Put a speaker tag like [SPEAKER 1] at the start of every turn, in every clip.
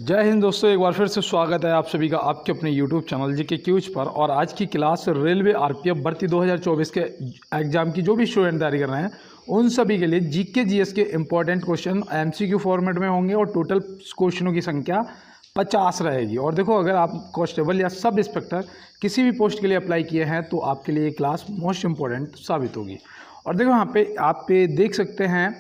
[SPEAKER 1] जय हिंद दोस्तों, एक बार फिर से स्वागत है आप सभी का आपके अपने YouTube चैनल जीके क्यूज पर। और आज की क्लास रेलवे आरपीएफ भर्ती 2024 के एग्जाम की जो भी स्टूडेंट तैयारी कर रहे हैं उन सभी के लिए जीके जीएस के इंपॉर्टेंट क्वेश्चन एमसीक्यू फॉर्मेट में होंगे और टोटल क्वेश्चनों की संख्या 50 रहेगी। और देखो, अगर आप कांस्टेबल या सब इंस्पेक्टर किसी भी पोस्ट के लिए अप्लाई किए हैं तो आपके लिए ये क्लास मोस्ट इंपॉर्टेंट साबित होगी। और देखो, यहाँ पे आप देख सकते हैं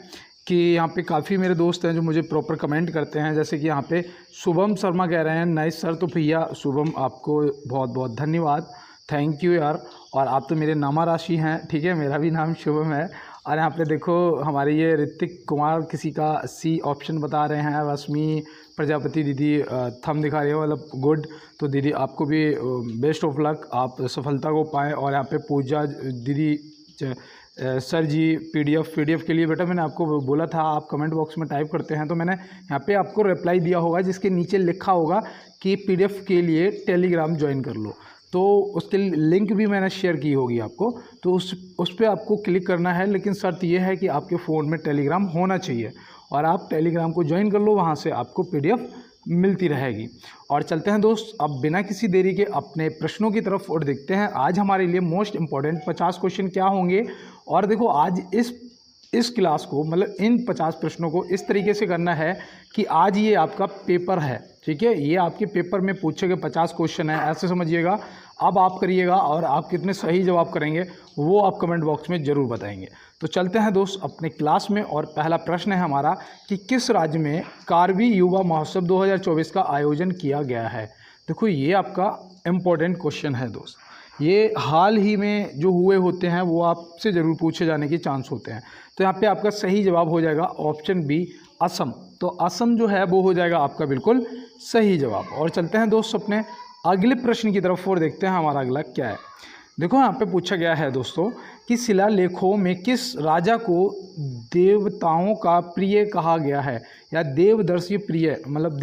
[SPEAKER 1] कि यहाँ पे काफ़ी मेरे दोस्त हैं जो मुझे प्रॉपर कमेंट करते हैं। जैसे कि यहाँ पे शुभम शर्मा कह रहे हैं नाइस सर। तो भैया शुभम, आपको बहुत बहुत धन्यवाद, थैंक यू यार। और आप तो मेरे नामा राशि हैं, ठीक है, मेरा भी नाम शुभम है। और यहाँ पे देखो, हमारे ये ऋतिक कुमार किसी का सी ऑप्शन बता रहे हैं। रश्मि प्रजापति दीदी थम दिखा रही है, मतलब गुड। तो दीदी आपको भी बेस्ट ऑफ लक, आप सफलता को पाएँ। और यहाँ पे पूजा दीदी सर जी पीडीएफ के लिए बेटा मैंने आपको बोला था, आप कमेंट बॉक्स में टाइप करते हैं तो मैंने यहाँ पे आपको रिप्लाई दिया होगा जिसके नीचे लिखा होगा कि पीडीएफ के लिए टेलीग्राम ज्वाइन कर लो। तो उसके लिंक भी मैंने शेयर की होगी आपको, तो उस पर आपको क्लिक करना है। लेकिन शर्त यह है कि आपके फ़ोन में टेलीग्राम होना चाहिए और आप टेलीग्राम को ज्वाइन कर लो, वहाँ से आपको पीडीएफ मिलती रहेगी। और चलते हैं दोस्त, अब बिना किसी देरी के अपने प्रश्नों की तरफ और देखते हैं आज हमारे लिए मोस्ट इंपॉर्टेंट 50 क्वेश्चन क्या होंगे। और देखो, आज इस क्लास को, मतलब इन 50 प्रश्नों को इस तरीके से करना है कि आज ये आपका पेपर है, ठीक है, ये आपके पेपर में पूछे गए 50 क्वेश्चन है, ऐसे समझिएगा। अब आप करिएगा और आप कितने सही जवाब करेंगे वो आप कमेंट बॉक्स में ज़रूर बताएंगे। तो चलते हैं दोस्त अपने क्लास में। और पहला प्रश्न है हमारा कि किस राज्य में कारवी युवा महोत्सव 2024 का आयोजन किया गया है। देखो, ये आपका इम्पोर्टेंट क्वेश्चन है दोस्त, ये हाल ही में जो हुए होते हैं वो आपसे ज़रूर पूछे जाने के चांस होते हैं। तो यहाँ पे आपका सही जवाब हो जाएगा ऑप्शन बी, असम। तो असम जो है वो हो जाएगा आपका बिल्कुल सही जवाब। और चलते हैं दोस्त अपने अगले प्रश्न की तरफ और देखते हैं हमारा अगला क्या है। देखो, यहाँ पे पूछा गया है दोस्तों कि शिलालेखों में किस राजा को देवताओं का प्रिय कहा गया है, या देवदर्शी प्रिय, मतलब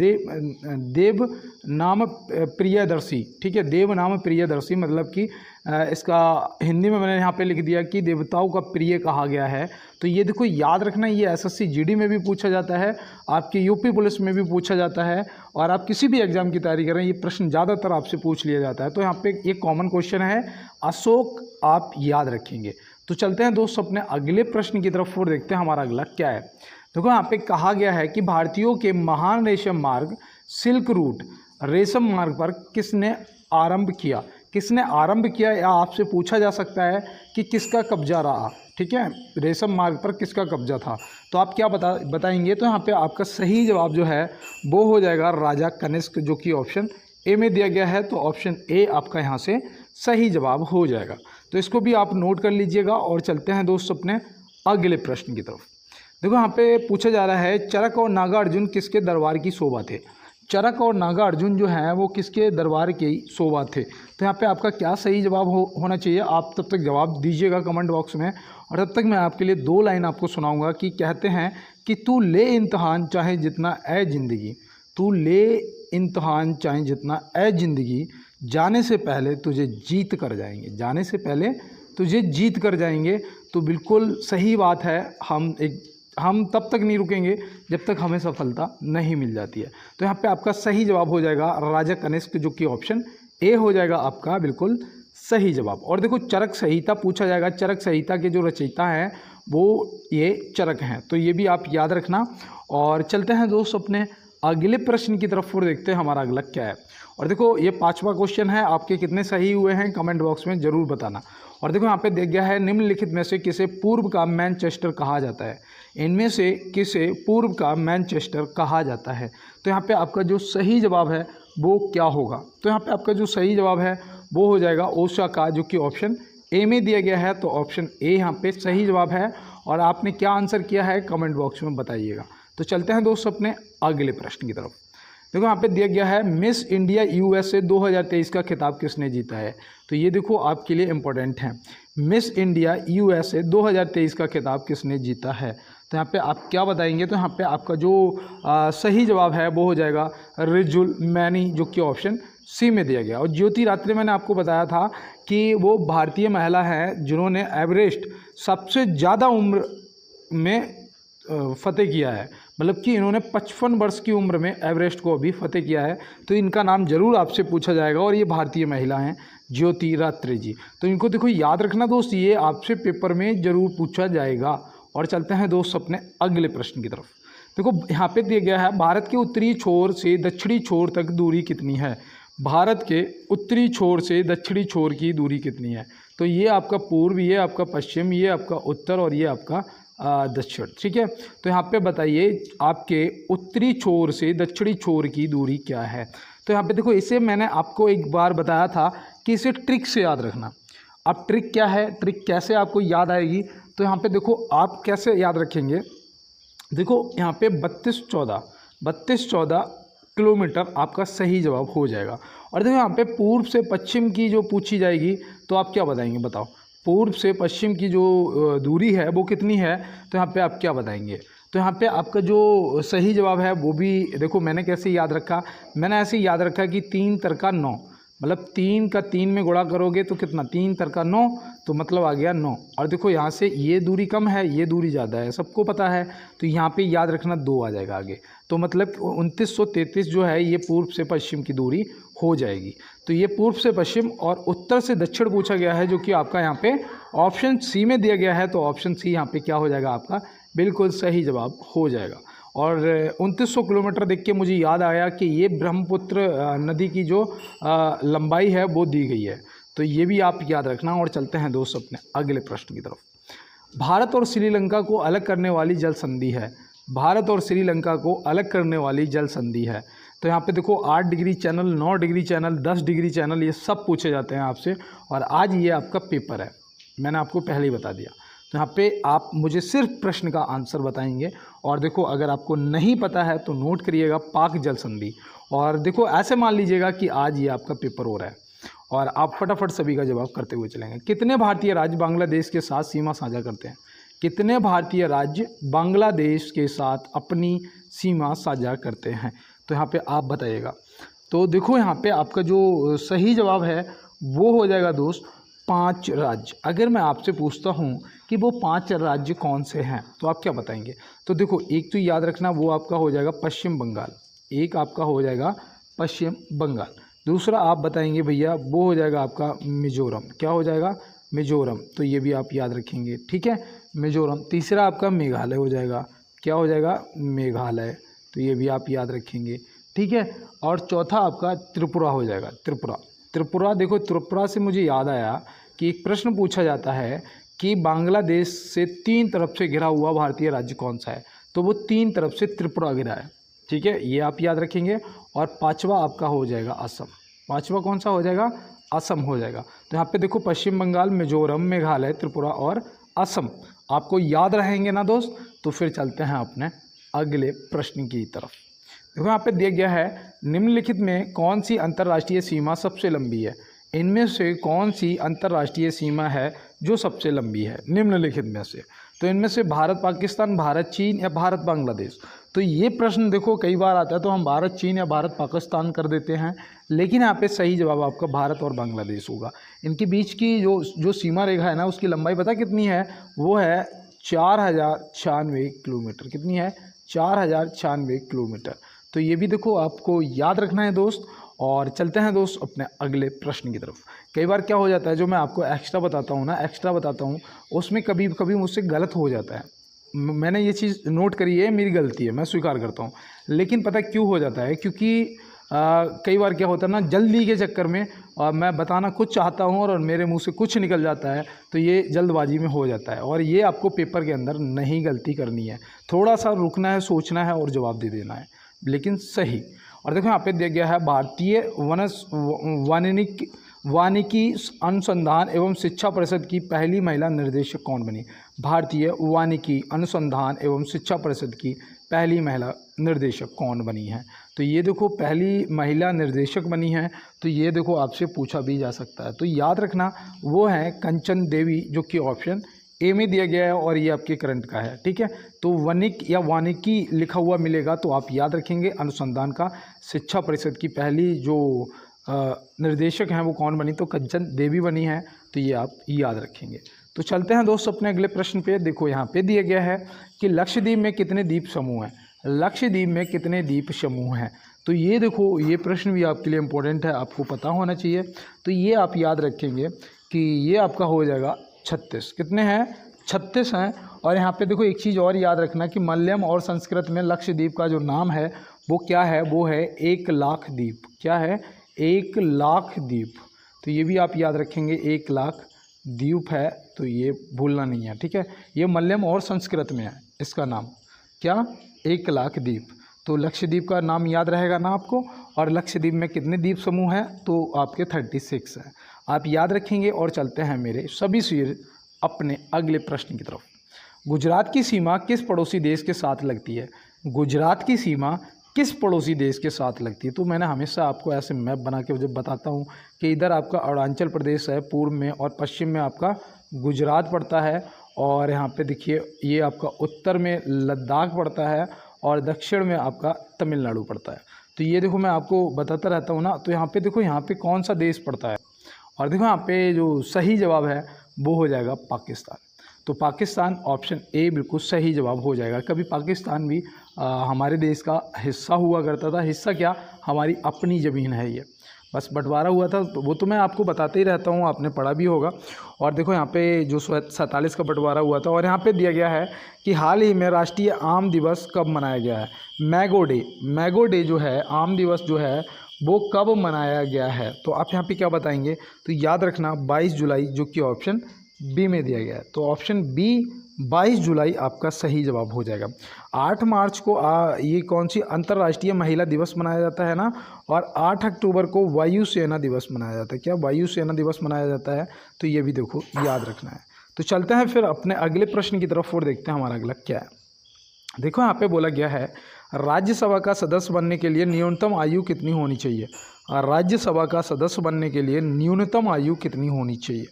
[SPEAKER 1] देव नाम प्रियदर्शी, ठीक है, देव नाम प्रियदर्शी, मतलब कि इसका हिंदी में मैंने यहाँ पे लिख दिया कि देवताओं का प्रिय कहा गया है। तो ये देखो, याद रखना, ये एसएससी जीडी में भी पूछा जाता है, आपके यूपी पुलिस में भी पूछा जाता है, और आप किसी भी एग्जाम की तैयारी करें ये प्रश्न ज़्यादातर आपसे पूछ लिया जाता है। तो यहाँ पे एक कॉमन क्वेश्चन है, अशोक, आप याद रखेंगे। तो चलते हैं दोस्त अपने अगले प्रश्न की तरफ और देखते हैं हमारा अगला क्या है। देखो, यहाँ पे कहा गया है कि भारतीयों के महान रेशम मार्ग सिल्क रूट रेशम मार्ग पर किसने आरंभ किया। किसने आरंभ किया, या आपसे पूछा जा सकता है कि किसका कब्जा रहा, ठीक है, रेशम मार्ग पर किसका कब्जा था। तो आप क्या बताएंगे। तो यहाँ पे आपका सही जवाब जो है वो हो जाएगा राजा कनिष्क, जो कि ऑप्शन ए में दिया गया है। तो ऑप्शन ए आपका यहाँ से सही जवाब हो जाएगा। तो इसको भी आप नोट कर लीजिएगा। और चलते हैं दोस्त अपने अगले प्रश्न की तरफ। देखो, यहाँ पे पूछा जा रहा है चरक और नागा अर्जुन किसके दरबार की शोभा थे। चरक और नागा अर्जुन जो हैं वो किसके दरबार की शोभा थे। तो यहाँ पे आपका क्या सही जवाब होना चाहिए, आप तब तक जवाब दीजिएगा कमेंट बॉक्स में। और तब तक मैं आपके लिए दो लाइन आपको सुनाऊंगा कि कहते हैं कि तू ले इम्तहान चाहे जितना ए ज़िंदगी, तू ले इम्तहान चाहे जितना ए ज़िंदगी, जाने से पहले तुझे जीत कर जाएंगे, जाने से पहले तुझे जीत कर जाएंगे। तो बिल्कुल सही बात है, हम तब तक नहीं रुकेंगे जब तक हमें सफलता नहीं मिल जाती है। तो यहाँ पे आपका सही जवाब हो जाएगा राजा कनिष्क, जो कि ऑप्शन ए हो जाएगा आपका बिल्कुल सही जवाब। और देखो, चरक संहिता पूछा जाएगा, चरक संहिता के जो रचयिता हैं वो ये चरक हैं, तो ये भी आप याद रखना। और चलते हैं दोस्त अपने अगले प्रश्न की तरफ और देखते हैं हमारा अगला क्या है। और देखो, ये 5वां क्वेश्चन है, आपके कितने सही हुए हैं कमेंट बॉक्स में ज़रूर बताना। और देखो, यहाँ पे दिया गया है निम्नलिखित में से किसे पूर्व का मैनचेस्टर कहा जाता है। इनमें से किसे पूर्व का मैनचेस्टर कहा जाता है। तो यहाँ पे आपका जो सही जवाब है वो क्या होगा। तो यहाँ पे आपका जो सही जवाब है वो हो जाएगा ओसाका, जो कि ऑप्शन ए में दिया गया है। तो ऑप्शन ए यहाँ पे सही जवाब है। और आपने क्या आंसर किया है कमेंट बॉक्स में बताइएगा। तो चलते हैं दोस्त अपने अगले प्रश्न की तरफ। देखो, यहाँ पे दिया गया है मिस इंडिया यूएसए 2023 का खिताब किसने जीता है। तो ये देखो आपके लिए इम्पोर्टेंट है, मिस इंडिया यूएसए 2023 का खिताब किसने जीता है। तो यहाँ पे आप क्या बताएंगे। तो यहाँ पे आपका जो सही जवाब है वो हो जाएगा रिजुल मैनी, जो कि ऑप्शन सी में दिया गया। और ज्योति रात्रे मैंने आपको बताया था कि वो भारतीय महिला है जिन्होंने एवरेस्ट सबसे ज़्यादा उम्र में फतेह किया है, मतलब कि इन्होंने 55 वर्ष की उम्र में एवरेस्ट को अभी फतेह किया है। तो इनका नाम जरूर आपसे पूछा जाएगा और ये भारतीय महिला हैं, ज्योति रात्रे जी। तो इनको देखो याद रखना दोस्त, ये आपसे पेपर में जरूर पूछा जाएगा। और चलते हैं दोस्त अपने अगले प्रश्न की तरफ। देखो यहाँ पे दिया गया है, भारत के उत्तरी छोर से दक्षिणी छोर तक दूरी कितनी है। भारत के उत्तरी छोर से दक्षिणी छोर की दूरी कितनी है। तो ये आपका पूर्व, ये आपका पश्चिम, ये आपका उत्तर और ये आपका दक्षिण। ठीक है, तो यहाँ पे बताइए आपके उत्तरी छोर से दक्षिणी छोर की दूरी क्या है। तो यहाँ पे देखो, इसे मैंने आपको एक बार बताया था कि इसे ट्रिक से याद रखना। अब ट्रिक क्या है, ट्रिक कैसे आपको याद आएगी, तो यहाँ पे देखो आप कैसे याद रखेंगे। देखो यहाँ पे 32-14 किलोमीटर आपका सही जवाब हो जाएगा। और देखो यहाँ पे पूर्व से पश्चिम की जो पूछी जाएगी तो आप क्या बताएंगे, बताओ पूर्व से पश्चिम की जो दूरी है वो कितनी है। तो यहाँ पे आप क्या बताएंगे। तो यहाँ पे आपका जो सही जवाब है वो भी देखो मैंने कैसे याद रखा, मैंने ऐसे याद रखा कि 3 तरका 9, मतलब 3 का 3 में गुणा करोगे तो कितना, 3 तरका 9, तो मतलब आ गया 9। और देखो यहाँ से ये दूरी कम है, ये दूरी ज़्यादा है, सबको पता है। तो यहाँ पे याद रखना 2 आ जाएगा आगे। तो मतलब 2933 जो है ये पूर्व से पश्चिम की दूरी हो जाएगी। तो ये पूर्व से पश्चिम और उत्तर से दक्षिण पूछा गया है, जो कि आपका यहाँ पे ऑप्शन सी में दिया गया है। तो ऑप्शन सी यहाँ पे क्या हो जाएगा, आपका बिल्कुल सही जवाब हो जाएगा। और 2900 किलोमीटर देख के मुझे याद आया कि ये ब्रह्मपुत्र नदी की जो लंबाई है वो दी गई है। तो ये भी आप याद रखना। और चलते हैं दोस्त अपने अगले प्रश्न की तरफ। भारत और श्रीलंका को अलग करने वाली जल संधि है। भारत और श्रीलंका को अलग करने वाली जल संधि है। तो यहाँ पे देखो 8 degree channel, 9 degree channel, 10 degree channel, ये सब पूछे जाते हैं आपसे। और आज ये आपका पेपर है, मैंने आपको पहले ही बता दिया। तो यहाँ पे आप मुझे सिर्फ प्रश्न का आंसर बताएंगे। और देखो अगर आपको नहीं पता है तो नोट करिएगा पाक जल संधि। और देखो ऐसे मान लीजिएगा कि आज ये आपका पेपर हो रहा है और आप फटाफट सभी का जवाब करते हुए चलेंगे। कितने भारतीय राज्य बांग्लादेश के साथ सीमा साझा करते हैं। कितने भारतीय राज्य बांग्लादेश के साथ अपनी सीमा साझा करते हैं। तो यहाँ पे आप बताइएगा। तो देखो यहाँ पे आपका जो सही जवाब है वो हो जाएगा दोस्त 5 राज्य। अगर मैं आपसे पूछता हूँ कि वो 5 राज्य कौन से हैं तो आप क्या बताएंगे। तो देखो एक तो याद रखना वो आपका हो जाएगा पश्चिम बंगाल, एक आपका हो जाएगा पश्चिम बंगाल। दूसरा आप बताएंगे भैया वो हो जाएगा आपका मिजोरम, क्या हो जाएगा, मिजोरम। तो ये भी आप याद रखेंगे, ठीक है, मिजोरम। तीसरा आपका मेघालय हो जाएगा, क्या हो जाएगा, मेघालय। तो ये भी आप याद रखेंगे, ठीक है। और चौथा आपका त्रिपुरा हो जाएगा, त्रिपुरा। त्रिपुरा देखो, त्रिपुरा से मुझे याद आया कि एक प्रश्न पूछा जाता है कि बांग्लादेश से 3 तरफ से घिरा हुआ भारतीय राज्य कौन सा है। तो वो 3 तरफ से त्रिपुरा घिरा है, ठीक है, ये आप याद रखेंगे। और 5वां आपका हो जाएगा असम। 5वां कौन सा हो जाएगा, असम हो जाएगा। तो यहाँ पे देखो पश्चिम बंगाल, मिजोरम, मेघालय, त्रिपुरा और असम आपको याद रहेंगे ना दोस्त। तो फिर चलते हैं अपने अगले प्रश्न की तरफ। देखो यहाँ पे दिया गया है, निम्नलिखित में कौन सी अंतर्राष्ट्रीय सीमा सबसे लंबी है। इनमें से कौन सी अंतर्राष्ट्रीय सीमा है जो सबसे लंबी है निम्नलिखित में से। तो इनमें से भारत पाकिस्तान, भारत चीन या भारत बांग्लादेश। तो ये प्रश्न देखो कई बार आता है तो हम भारत चीन या भारत पाकिस्तान कर देते हैं, लेकिन यहाँ पे सही जवाब आपका भारत और बांग्लादेश होगा। इनके बीच की जो सीमा रेखा है ना, उसकी लंबाई पता कितनी है, वो है 4096 किलोमीटर। कितनी है, 4096 किलोमीटर। तो ये भी देखो आपको याद रखना है दोस्त। और चलते हैं दोस्त अपने अगले प्रश्न की तरफ। कई बार क्या हो जाता है, जो मैं आपको एक्स्ट्रा बताता हूँ उसमें कभी कभी मुझसे गलत हो जाता है। मैंने ये चीज़ नोट करी है, मेरी गलती है, मैं स्वीकार करता हूँ। लेकिन पता क्यों हो जाता है, क्योंकि कई बार क्या होता है ना, जल्दी के चक्कर में मैं बताना कुछ चाहता हूँ और मेरे मुंह से कुछ निकल जाता है, तो ये जल्दबाजी में हो जाता है। और ये आपको पेपर के अंदर नहीं गलती करनी है, थोड़ा सा रुकना है, सोचना है और जवाब दे देना है, लेकिन सही। और देखो यहाँ पे दिया गया है, भारतीय वानिकी अनुसंधान एवं शिक्षा परिषद की पहली महिला निर्देशक कौन बनी। भारतीय वानिकी अनुसंधान एवं शिक्षा परिषद की पहली महिला निर्देशक कौन बनी है। तो ये देखो पहली महिला निर्देशक बनी है। तो ये देखो आपसे पूछा भी जा सकता है, तो याद रखना वो है कंचन देवी, जो कि ऑप्शन ए में दिया गया है और ये आपके करंट का है, ठीक है। तो वनिक या वानिकी लिखा हुआ मिलेगा तो आप याद रखेंगे अनुसंधान का। शिक्षा परिषद की पहली जो निर्देशक हैं वो कौन बनी, तो कंचन देवी बनी है। तो ये आप याद रखेंगे। तो चलते हैं दोस्त अपने अगले प्रश्न पे। देखो यहाँ पे दिया गया है कि लक्षद्वीप में कितने द्वीप समूह हैं। लक्षद्वीप में कितने द्वीप समूह हैं? तो ये देखो, ये प्रश्न भी आपके लिए इम्पोर्टेंट है, आपको पता होना चाहिए। तो ये आप याद रखेंगे कि ये आपका हो जाएगा 36। कितने हैं? 36 हैं। और यहाँ पे देखो एक चीज़ और याद रखना कि मलयालम और संस्कृत में लक्षद्वीप का जो नाम है वो क्या है? वो है 1 लाख द्वीप। क्या है? 1 लाख द्वीप। तो ये भी आप याद रखेंगे, 1 लाख द्वीप है, तो ये भूलना नहीं है, ठीक है। ये मलयालम और संस्कृत में है इसका नाम, क्या? 1 लाख द्वीप। तो लक्षद्वीप का नाम याद रहेगा ना आपको। और लक्षद्वीप में कितने द्वीप समूह हैं? तो आपके 36 हैं, आप याद रखेंगे। और चलते हैं मेरे सभी वीर अपने अगले प्रश्न की तरफ। गुजरात की सीमा किस पड़ोसी देश के साथ लगती है? गुजरात की सीमा किस पड़ोसी देश के साथ लगती है? तो मैंने हमेशा आपको ऐसे मैप बना के जब बताता हूँ कि इधर आपका अरुणाचल प्रदेश है पूर्व में, और पश्चिम में आपका गुजरात पड़ता है, और यहाँ पे देखिए ये आपका उत्तर में लद्दाख पड़ता है, और दक्षिण में आपका तमिलनाडु पड़ता है। तो ये देखो मैं आपको बताता रहता हूँ ना। तो यहाँ पे देखो, यहाँ पे कौन सा देश पड़ता है, और देखो यहाँ पे जो सही जवाब है वो हो जाएगा पाकिस्तान। तो पाकिस्तान ऑप्शन ए बिल्कुल सही जवाब हो जाएगा। कभी पाकिस्तान भी हमारे देश का हिस्सा हुआ करता था। हिस्सा क्या, हमारी अपनी ज़मीन है ये, बस बंटवारा हुआ था। वो तो मैं आपको बताते ही रहता हूँ, आपने पढ़ा भी होगा। और देखो यहाँ पे जो 47 का बंटवारा हुआ था, और यहाँ पे दिया गया है कि हाल ही में राष्ट्रीय आम दिवस कब मनाया गया है? Mango day. मैंगो डे जो है, आम दिवस जो है वो कब मनाया गया है? तो आप यहाँ पे क्या बताएंगे? तो याद रखना 22 जुलाई, जो कि ऑप्शन बी में दिया गया है। तो ऑप्शन बी 22 जुलाई आपका सही जवाब हो जाएगा। 8 मार्च को ये कौन सी अंतर्राष्ट्रीय महिला दिवस मनाया जाता है ना, और 8 अक्टूबर को वायुसेना दिवस मनाया जाता है। क्या वायुसेना दिवस मनाया जाता है? तो ये भी देखो याद रखना है। तो चलते हैं फिर अपने अगले प्रश्न की तरफ और देखते हैं हमारा अगला क्या है। देखो यहाँ पे बोला गया है राज्यसभा का सदस्य बनने के लिए न्यूनतम आयु कितनी होनी चाहिए? राज्यसभा का सदस्य बनने के लिए न्यूनतम आयु कितनी होनी चाहिए?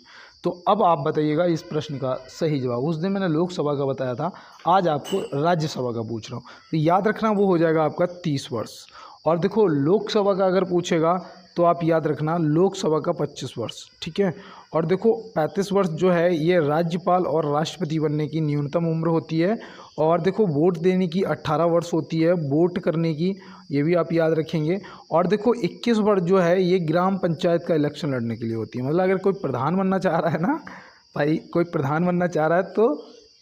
[SPEAKER 1] तो अब आप बताइएगा इस प्रश्न का सही जवाब। उस दिन मैंने लोकसभा का बताया था, आज आपको राज्यसभा का पूछ रहा हूँ। तो याद रखना वो हो जाएगा आपका 30 वर्ष। और देखो लोकसभा का अगर पूछेगा तो आप याद रखना लोकसभा का 25 वर्ष, ठीक है। और देखो 35 वर्ष जो है ये राज्यपाल और राष्ट्रपति बनने की न्यूनतम उम्र होती है। और देखो वोट देने की 18 वर्ष होती है, वोट करने की, ये भी आप याद रखेंगे। और देखो 21 वर्ष जो है ये ग्राम पंचायत का इलेक्शन लड़ने के लिए होती है। मतलब अगर कोई प्रधान बनना चाह रहा है ना भाई, कोई प्रधान बनना चाह रहा है तो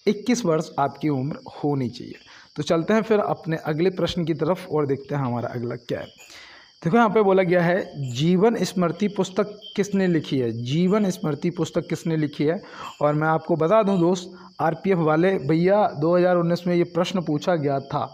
[SPEAKER 1] 21 वर्ष आपकी उम्र होनी चाहिए। तो चलते हैं फिर अपने अगले प्रश्न की तरफ और देखते हैं हमारा अगला क्या है। देखो यहाँ पे बोला गया है जीवन स्मृति पुस्तक किसने लिखी है? जीवन स्मृति पुस्तक किसने लिखी है? और मैं आपको बता दूं दोस्त, आरपीएफ वाले भैया 2019 में ये प्रश्न पूछा गया था।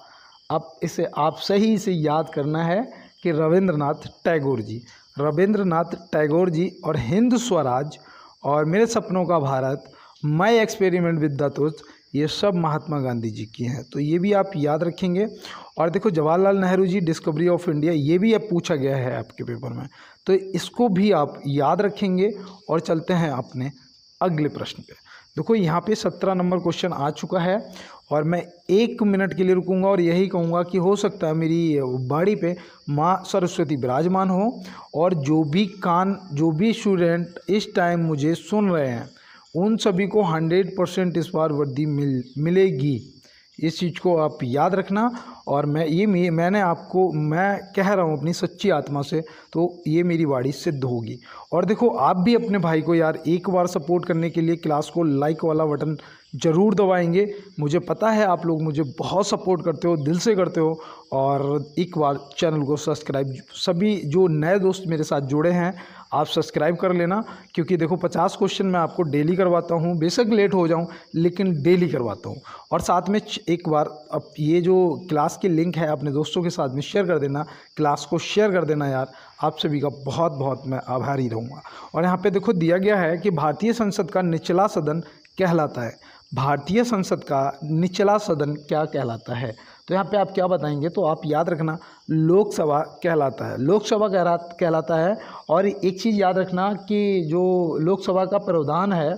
[SPEAKER 1] अब इसे आप सही से याद करना है कि रविंद्रनाथ टैगोर जी। रविंद्रनाथ टैगोर जी। और हिंद स्वराज और मेरे सपनों का Bharat, my experiment with the तुझ, ये सब महात्मा गांधी जी की हैं। तो ये भी आप याद रखेंगे। और देखो Jawaharlal Nehru ji discovery of India, ये भी अब पूछा गया है आपके पेपर में, तो इसको भी आप याद रखेंगे। और चलते हैं अपने अगले प्रश्न पे। देखो यहाँ पे 17 नंबर क्वेश्चन आ चुका है, और मैं 1 मिनट के लिए रुकूंगा और यही कहूँगा कि हो सकता है मेरी बाड़ी पे माँ सरस्वती विराजमान हो, और जो भी स्टूडेंट इस टाइम मुझे सुन रहे हैं उन सभी को 100% इस बार वर्दी मिलेगी। इस चीज़ को आप याद रखना। और मैं कह रहा हूँ अपनी सच्ची आत्मा से, तो ये मेरी वाणी सिद्ध होगी। और देखो आप भी अपने भाई को यार एक बार सपोर्ट करने के लिए क्लास को लाइक वाला बटन ज़रूर दबाएंगे। मुझे पता है आप लोग मुझे बहुत सपोर्ट करते हो, दिल से करते हो। और एक बार चैनल को सब्सक्राइब, सभी जो नए दोस्त मेरे साथ जुड़े हैं आप सब्सक्राइब कर लेना, क्योंकि देखो 50 क्वेश्चन मैं आपको डेली करवाता हूँ। बेशक लेट हो जाऊँ लेकिन डेली करवाता हूँ। और साथ में एक बार अब ये जो क्लास की लिंक है अपने दोस्तों के साथ में शेयर कर देना, क्लास को शेयर कर देना यार। आप सभी का बहुत बहुत मैं आभारी रहूँगा। और यहाँ पे देखो दिया गया है कि भारतीय संसद का निचला सदन कहलाता है। भारतीय संसद का निचला सदन क्या कहलाता है? तो यहाँ पे आप क्या बताएंगे? तो आप याद रखना लोकसभा कहलाता है। लोकसभा कहलाता है। और एक चीज़ याद रखना कि जो लोकसभा का प्रावधान है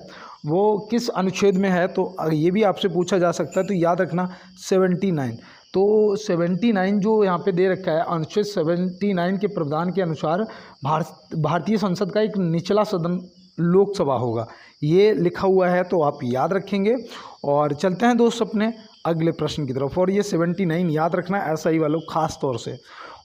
[SPEAKER 1] वो किस अनुच्छेद में है, तो ये भी आपसे पूछा जा सकता है। तो याद रखना 79। तो 79 जो यहाँ पे दे रखा है, अनुच्छेद 79 के प्रावधान के अनुसार भारतीय संसद का एक निचला सदन लोकसभा होगा, ये लिखा हुआ है। तो आप याद रखेंगे। और चलते हैं दोस्त अपने अगले प्रश्न की तरफ। और ये 79 याद रखना ऐसा ही वालों खास तौर से।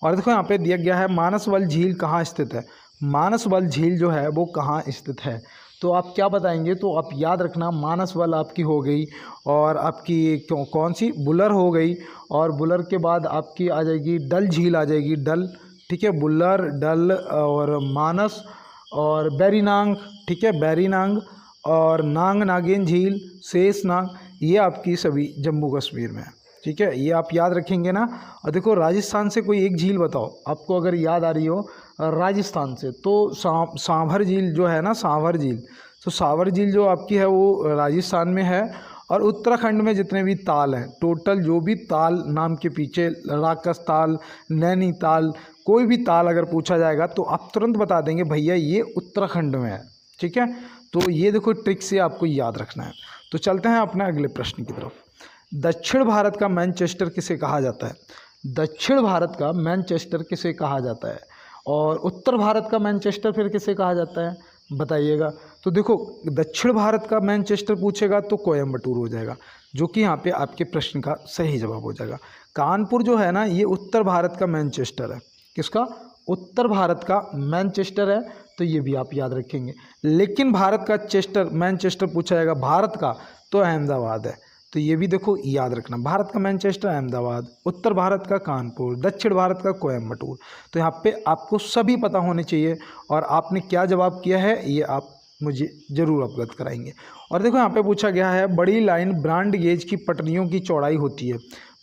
[SPEAKER 1] और देखो यहाँ पे दिया गया है मानसबल झील कहाँ स्थित है। मानसबल झील जो है वो कहाँ स्थित है, तो आप क्या बताएंगे, तो आप याद रखना मानसबल आपकी हो गई, और आपकी कौन सी बुलर हो गई, और बुलर के बाद आपकी आ जाएगी डल झील आ जाएगी, डल, ठीक है, बुलर, डल और मानस और बैरीनांग, ठीक है, बैरीनांग और नांग नागिन झील, शेषनाग, ये आपकी सभी जम्मू कश्मीर में है, ठीक है, ये आप याद रखेंगे ना। और देखो राजस्थान से कोई एक झील बताओ आपको अगर याद आ रही हो राजस्थान से, तो सांभर झील जो है ना, सांभर झील, तो सांभर झील जो आपकी है वो राजस्थान में है। और उत्तराखंड में जितने भी ताल हैं, टोटल जो भी ताल नाम के पीछे, राकस ताल, नैनीताल, कोई भी ताल अगर पूछा जाएगा तो आप तुरंत बता देंगे भैया ये उत्तराखंड में है, ठीक है। तो ये देखो ट्रिक से आपको याद रखना है। तो चलते हैं अपने अगले प्रश्न की तरफ। दक्षिण भारत का मैनचेस्टर किसे कहा जाता है। दक्षिण भारत का मैनचेस्टर किसे कहा जाता है, और उत्तर भारत का मैनचेस्टर फिर किसे कहा जाता है, बताइएगा। तो देखो दक्षिण भारत का मैनचेस्टर पूछेगा तो कोयम्बटूर हो जाएगा, जो कि यहाँ पे आपके प्रश्न का सही जवाब हो जाएगा। कानपुर जो है ना, ये उत्तर भारत का मैनचेस्टर है। किसका, उत्तर भारत का मैनचेस्टर है, तो ये भी आप याद रखेंगे। लेकिन भारत का चेस्टर, मैनचेस्टर पूछा जाएगा भारत का, तो अहमदाबाद है, तो ये भी देखो याद रखना, भारत का मैनचेस्टर अहमदाबाद, उत्तर भारत का कानपुर, दक्षिण भारत का कोयम्बटूर। तो यहाँ पे आपको सभी पता होने चाहिए, और आपने क्या जवाब किया है ये आप मुझे ज़रूर अवगत कराएंगे। और देखो यहाँ पे पूछा गया है बड़ी लाइन ब्रॉड गेज की पटरियों की चौड़ाई होती है।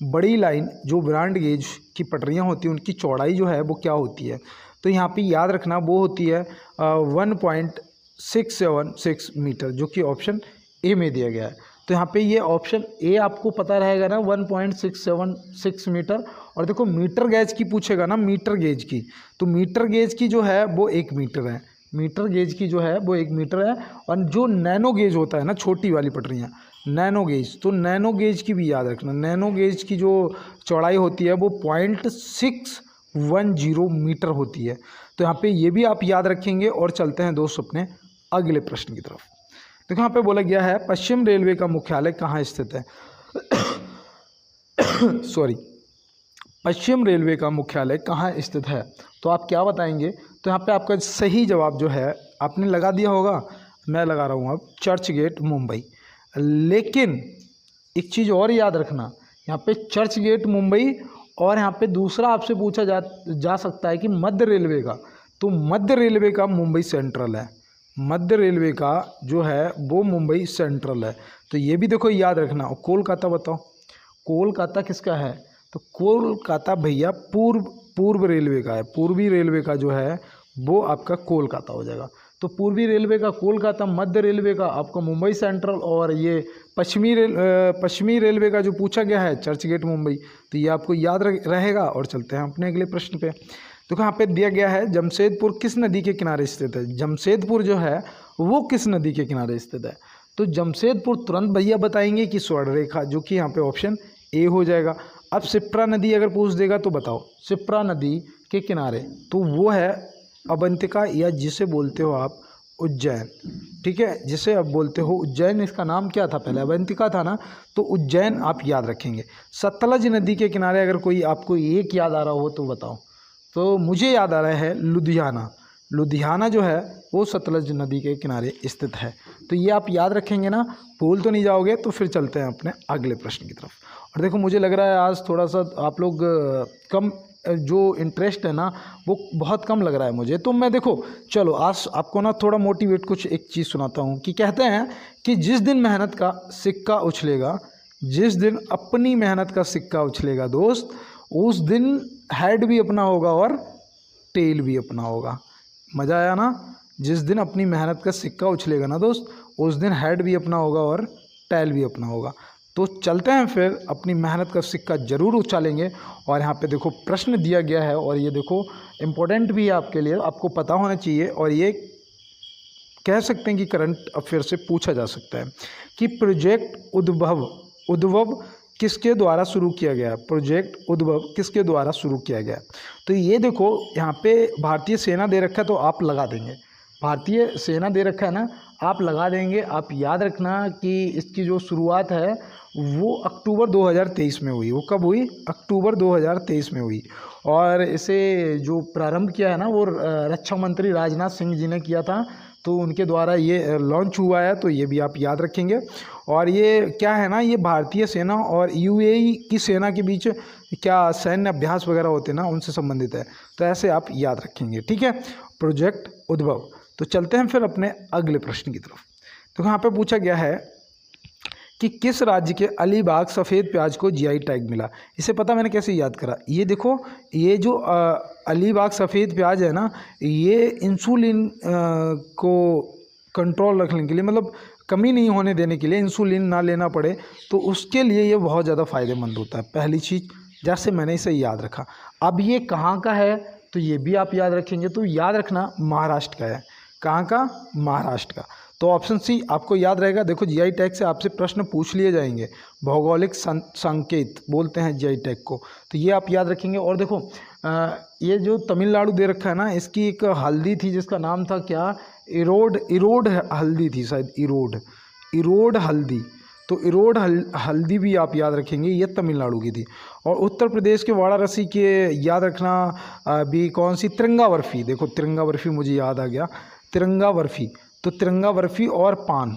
[SPEAKER 1] बड़ी लाइन जो ब्रॉड गेज की पटरियाँ होती हैं उनकी चौड़ाई जो है वो क्या होती है, तो यहाँ पे याद रखना वो होती है 1.676 मीटर, जो कि ऑप्शन ए में दिया गया है। तो यहाँ पे ये ऑप्शन ए आपको पता रहेगा ना, 1.676 मीटर। और देखो मीटर गेज की पूछेगा ना, मीटर गेज की, तो मीटर गेज की जो है वो 1 मीटर है, मीटर गेज की जो है वो 1 मीटर है। और जो नैनो गेज होता है ना, छोटी वाली पटरियाँ, नैनो गेज, तो नैनो गेज की भी याद रखना, नैनो गेज की जो चौड़ाई होती है वो 0.610 मीटर होती है। तो यहाँ पे ये भी आप याद रखेंगे। और चलते हैं दोस्त अपने अगले प्रश्न की तरफ। देखो यहाँ पे बोला गया है पश्चिम रेलवे का मुख्यालय कहाँ स्थित है। सॉरी, पश्चिम रेलवे का मुख्यालय कहाँ स्थित है, तो आप क्या बताएंगे। तो यहाँ पे आपका सही जवाब जो है आपने लगा दिया होगा, मैं लगा रहा हूँ अब, चर्च गेट मुंबई। लेकिन एक चीज़ और याद रखना, यहाँ पे चर्च गेट मुंबई, और यहाँ पे दूसरा आपसे पूछा जा सकता है कि मध्य रेलवे का, तो मध्य रेलवे का मुंबई सेंट्रल है, मध्य रेलवे का जो है वो मुंबई सेंट्रल है, तो ये भी देखो याद रखना। और कोलकाता बताओ, कोलकाता किसका है, तो कोलकाता भैया पूर्व रेलवे का है, पूर्वी रेलवे का जो है वो आपका कोलकाता हो जाएगा। तो पूर्वी रेलवे का कोलकाता, मध्य रेलवे का आपका मुंबई सेंट्रल, और ये पश्चिमी रेलवे का जो पूछा गया है चर्च गेट मुंबई, तो ये आपको याद रहेगा। और चलते हैं अपने अगले प्रश्न पे। तो यहाँ पे दिया गया है जमशेदपुर किस नदी के किनारे स्थित है। जमशेदपुर जो है वो किस नदी के किनारे स्थित है, तो जमशेदपुर तुरंत भैया बताएंगे कि स्वर्णरेखा, जो कि यहाँ पे ऑप्शन ए हो जाएगा। अब शिप्रा नदी अगर पूछ देगा तो बताओ, शिप्रा नदी के किनारे, तो वो है अवंतिका, या जिसे बोलते हो आप उज्जैन, ठीक है, जिसे आप बोलते हो उज्जैन। इसका नाम क्या था पहले, अवंतिका था ना, तो उज्जैन आप याद रखेंगे। सतलज नदी के किनारे अगर कोई आपको एक याद आ रहा हो तो बताओ, तो मुझे याद आ रहा है लुधियाना। लुधियाना जो है वो सतलज नदी के किनारे स्थित है, तो ये आप याद रखेंगे ना, भूल तो नहीं जाओगे। तो फिर चलते हैं अपने अगले प्रश्न की तरफ। और देखो मुझे लग रहा है आज थोड़ा सा आप लोग कम, जो इंटरेस्ट है ना वो बहुत कम लग रहा है मुझे। तो मैं देखो चलो आज आपको ना थोड़ा मोटिवेट कुछ एक चीज़ सुनाता हूँ कि कहते हैं कि जिस दिन मेहनत का सिक्का उछलेगा, जिस दिन अपनी मेहनत का सिक्का उछलेगा दोस्त, उस दिन हेड भी अपना होगा और टेल भी अपना होगा। मज़ा आया ना। जिस दिन अपनी मेहनत का सिक्का उछलेगा ना दोस्त, उस दिन हेड भी अपना होगा और टेल भी अपना होगा। तो चलते हैं फिर अपनी मेहनत का सिक्का ज़रूर उछालेंगे। और यहाँ पे देखो प्रश्न दिया गया है, और ये देखो इम्पोर्टेंट भी है आपके लिए, आपको पता होना चाहिए। और ये कह सकते हैं कि करंट अफेयर से पूछा जा सकता है कि प्रोजेक्ट उद्भव किसके द्वारा शुरू किया गया। प्रोजेक्ट उद्भव किसके द्वारा शुरू किया गया। तो ये देखो यहाँ पे भारतीय सेना दे रखा है, तो आप लगा देंगे, भारतीय सेना दे रखा है ना, आप लगा देंगे। आप याद रखना कि इसकी जो शुरुआत है वो अक्टूबर 2023 में हुई। वो कब हुई? अक्टूबर 2023 में हुई। और इसे जो प्रारंभ किया है ना वो रक्षा मंत्री राजनाथ सिंह जी ने किया था, तो उनके द्वारा ये लॉन्च हुआ है, तो ये भी आप याद रखेंगे। और ये क्या है ना, ये भारतीय सेना और यूएई की सेना के बीच क्या सैन्य अभ्यास वगैरह होते हैं ना, उनसे संबंधित है, तो ऐसे आप याद रखेंगे, ठीक है। प्रोजेक्ट उद्भव। तो चलते हैं फिर अपने अगले प्रश्न की तरफ। तो यहाँ पे पूछा गया है कि किस राज्य के अलीबाग सफ़ेद प्याज को जीआई टैग मिला। इसे पता मैंने कैसे याद करा, ये देखो, ये जो अलीबाग सफ़ेद प्याज है ना, ये इंसुलिन को कंट्रोल रखने के लिए, मतलब कमी नहीं होने देने के लिए, इंसुलिन ना लेना पड़े, तो उसके लिए ये बहुत ज़्यादा फ़ायदेमंद होता है। पहली चीज़, जैसे मैंने इसे याद रखा। अब ये कहाँ का है, तो ये भी आप याद रखेंगे। तो याद रखना महाराष्ट्र का है। कहाँ का? महाराष्ट्र का। तो ऑप्शन सी आपको याद रहेगा। देखो, जीआई टैग से आपसे प्रश्न पूछ लिए जाएंगे। भौगोलिक संकेत बोलते हैं जीआई टैग को, तो ये आप याद रखेंगे। और देखो, ये जो तमिलनाडु दे रखा है ना, इसकी एक हल्दी थी जिसका नाम था क्या, इरोड हल्दी थी शायद, इरोड हल्दी। तो इरोड हल्दी भी आप याद रखेंगे, ये तमिलनाडु की थी। और उत्तर प्रदेश के वाराणसी के याद रखना भी कौन सी, तिरंगा बर्फ़ी। देखो, तिरंगा बर्फ़ी मुझे याद आ गया, तिरंगा बर्फ़ी। तो तिरंगा बर्फ़ी और पान,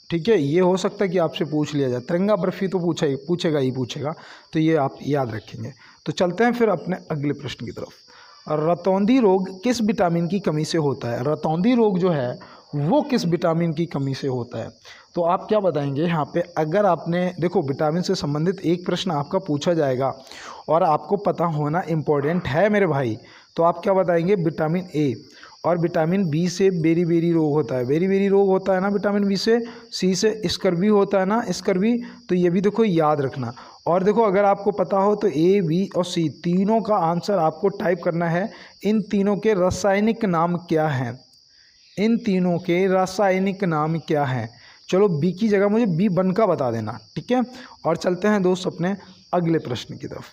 [SPEAKER 1] ठीक है, ये हो सकता है कि आपसे पूछ लिया जाए। तिरंगा बर्फ़ी तो पूछेगा, तो ये आप याद रखेंगे। तो चलते हैं फिर अपने अगले प्रश्न की तरफ। रतौंधी रोग किस विटामिन की कमी से होता है? रतौंधी रोग जो है वो किस विटामिन की कमी से होता है? तो आप क्या बताएंगे यहाँ पे? अगर आपने देखो, विटामिन से संबंधित एक प्रश्न आपका पूछा जाएगा और आपको पता होना इम्पोर्टेंट है मेरे भाई, तो आप क्या बताएंगे? Vitamin A. और विटामिन बी से बेरी रोग होता है, बेरी रोग होता है ना विटामिन बी से। सी से स्कर्वी होता है ना, स्कर्वी। तो ये भी देखो याद रखना। और देखो, अगर आपको पता हो तो ए, बी और सी तीनों का आंसर आपको टाइप करना है। इन तीनों के रासायनिक नाम क्या हैं? इन तीनों के रासायनिक नाम क्या हैं? चलो, बी की जगह मुझे B1 का बता देना, ठीक है। और चलते हैं दोस्त अपने अगले प्रश्न की तरफ।